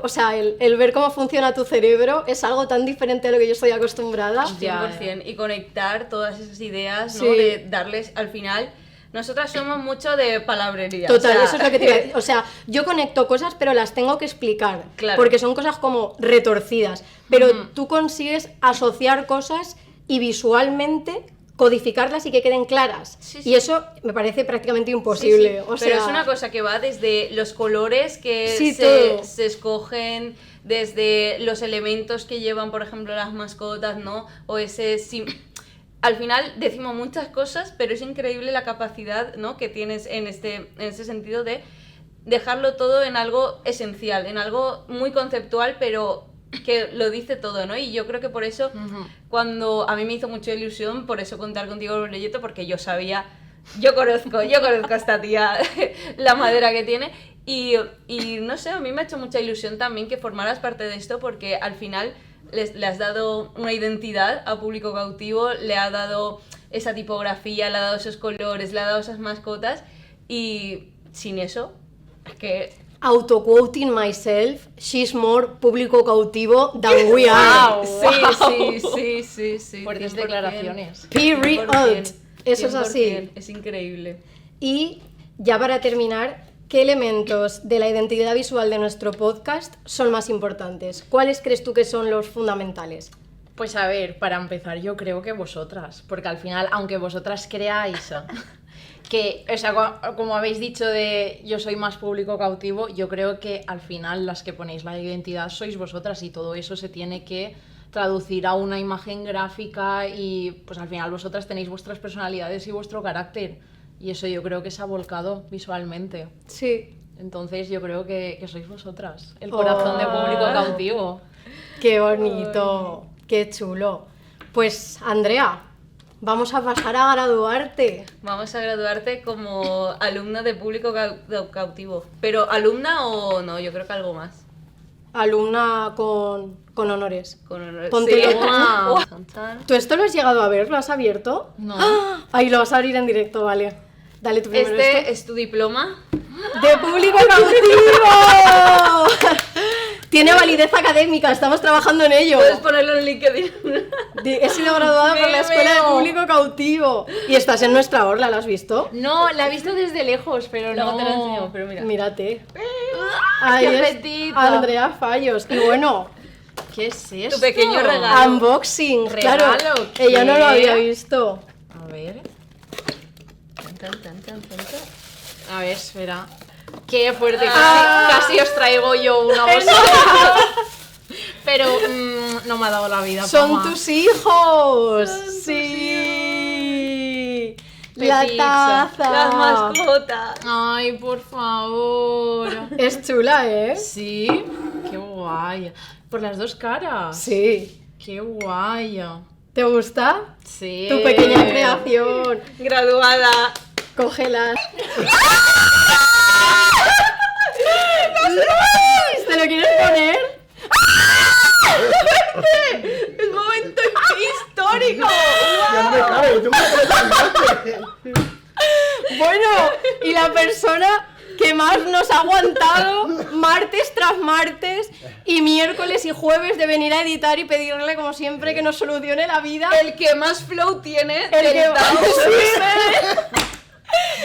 S2: o sea, el ver cómo funciona tu cerebro es algo tan diferente a lo que yo estoy acostumbrada.
S1: 100%, y conectar todas esas ideas, ¿no?
S2: Sí.
S1: De darles al final. Nosotras somos mucho de palabrería.
S2: Total,
S1: o sea,
S2: eso es lo que te iba a decir. O sea, yo conecto cosas, pero las tengo que explicar.
S1: Claro.
S2: Porque son cosas como retorcidas. Pero tú consigues asociar cosas y visualmente codificarlas y que queden claras.
S1: Sí,
S2: Y
S1: sí.
S2: eso me parece prácticamente imposible.
S1: Sí, sí.
S2: O
S1: pero
S2: sea,
S1: es una cosa que va desde los colores que
S2: Sí, todo.
S1: se escogen, desde los elementos que llevan, por ejemplo, las mascotas, ¿no? O ese... Al final decimos muchas cosas, pero es increíble la capacidad, ¿no? Que tienes en ese sentido de dejarlo todo en algo esencial, en algo muy conceptual, pero que lo dice todo, ¿no? Y yo creo que por eso, cuando a mí me hizo mucha ilusión, por eso contar contigo el proyecto, porque yo sabía, yo conozco a esta tía, la madera que tiene, y no sé, a mí me ha hecho mucha ilusión también que formaras parte de esto, porque al final le has dado una identidad a Público Cautivo, le ha dado esa tipografía, le ha dado esos colores, le ha dado esas mascotas, y sin eso, es que...
S2: Auto-quoting myself, she's more Público Cautivo than we are.
S1: Sí.
S9: Fuertes
S1: 100%.
S9: declaraciones.
S2: Period.
S1: 100%,
S2: Eso es así.
S1: Es increíble.
S2: Y ya para terminar, ¿qué elementos de la identidad visual de nuestro podcast son más importantes? ¿Cuáles crees tú que son los fundamentales?
S9: Pues a ver, para empezar yo creo que vosotras, porque al final, aunque vosotras creáis que, o sea, como habéis dicho de yo soy más Público Cautivo, yo creo que al final las que ponéis la identidad sois vosotras y todo eso se tiene que traducir a una imagen gráfica y pues al final vosotras tenéis vuestras personalidades y vuestro carácter y eso yo creo que se ha volcado visualmente.
S2: Sí.
S9: Entonces yo creo que sois vosotras, el corazón de Público Cautivo.
S2: ¡Qué bonito! ¡Qué chulo! Pues, Andrea, vamos a pasar a graduarte.
S1: Vamos a graduarte como alumna de Público Cautivo. ¿Pero alumna o no? Yo creo que algo más.
S2: Alumna con honores.
S1: Con honor.
S2: Ponte
S1: Sí.
S2: loco.
S1: Wow.
S2: ¿Tú esto lo has llegado a ver? ¿Lo has abierto?
S9: No.
S2: ¡Ah! Ahí lo vas a abrir en directo, vale. Dale tu primero
S1: Este
S2: esto.
S1: es tu diploma.
S2: ¡De Público Cautivo! Tiene validez académica, estamos trabajando en ello.
S1: Puedes ponerlo en LinkedIn.
S2: He sido graduada por la Escuela de Público Cautivo. Y estás en nuestra orla, ¿la has visto?
S9: No, la he visto desde lejos, pero
S1: Luego
S9: no.
S1: te lo enseño, pero mira.
S2: Mírate. Ahí
S9: ¡Qué
S2: es
S9: petito!
S2: Andrea Fallos. Y bueno,
S9: ¿Qué es esto?
S1: Tu pequeño regalo.
S2: unboxing.
S9: ¿Regalo?
S2: Claro,
S9: ¿Qué?
S2: ella no lo había visto.
S9: A ver. A ver, espera. Qué fuerte. Casi os traigo yo una bolsa. Pero no me ha dado la vida.
S2: Son
S9: toma.
S2: tus hijos. Sí. La
S9: Pepizza.
S2: taza.
S1: Las mascotas.
S9: Ay, por favor.
S2: Es chula, ¿eh?
S9: Sí. Qué guay. Por las dos caras.
S2: Sí.
S9: Qué guay.
S2: ¿Te gusta?
S9: Sí.
S2: Tu pequeña creación.
S1: Graduada.
S2: Cógelas. ¿Te lo quieres poner?
S1: ¡Es momento histórico!
S10: Ya no me cabe, lo tengo que hacer.
S2: Bueno, y la persona que más nos ha aguantado martes tras martes y miércoles y jueves de venir a editar y pedirle como siempre que nos solucione la vida.
S1: El que más flow tiene
S2: El
S1: del
S2: que
S1: Tao.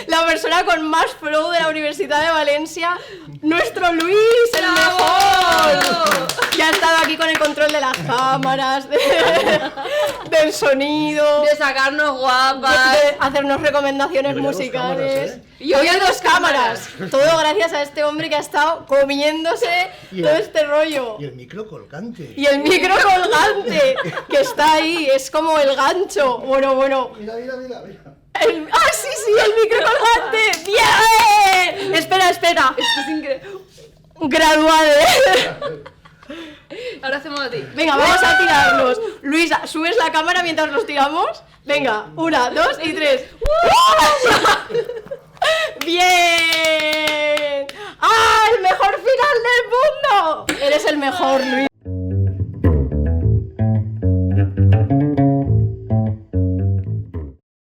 S2: La persona con más flow de la Universidad de Valencia, nuestro Luis, el
S1: ¡Bravo!
S2: mejor. Ya ha estado aquí con el control de las cámaras, del sonido,
S1: De sacarnos guapas.
S2: de hacernos recomendaciones
S10: Yo veo dos
S2: musicales.
S10: cámaras,
S2: Y hoy hay dos cámaras. Todo gracias a este hombre que ha estado comiéndose
S10: Y
S2: todo
S10: el-
S2: este rollo.
S10: Y el micro colgante.
S2: Y el micro colgante, que está ahí, es como el gancho. Bueno.
S10: Mira, mira, mira, mira.
S2: ¡Ah, sí, el micro colgante! ¡Bien! Espera.
S1: Esto es increíble.
S2: Graduade.
S1: Ahora hacemos a ti.
S2: Venga, vamos a tirarnos. Luisa, ¿subes la cámara mientras los tiramos? Venga, 1, 2 y 3. ¡Bien! ¡Ah, el mejor final del mundo! Eres el mejor, Luis.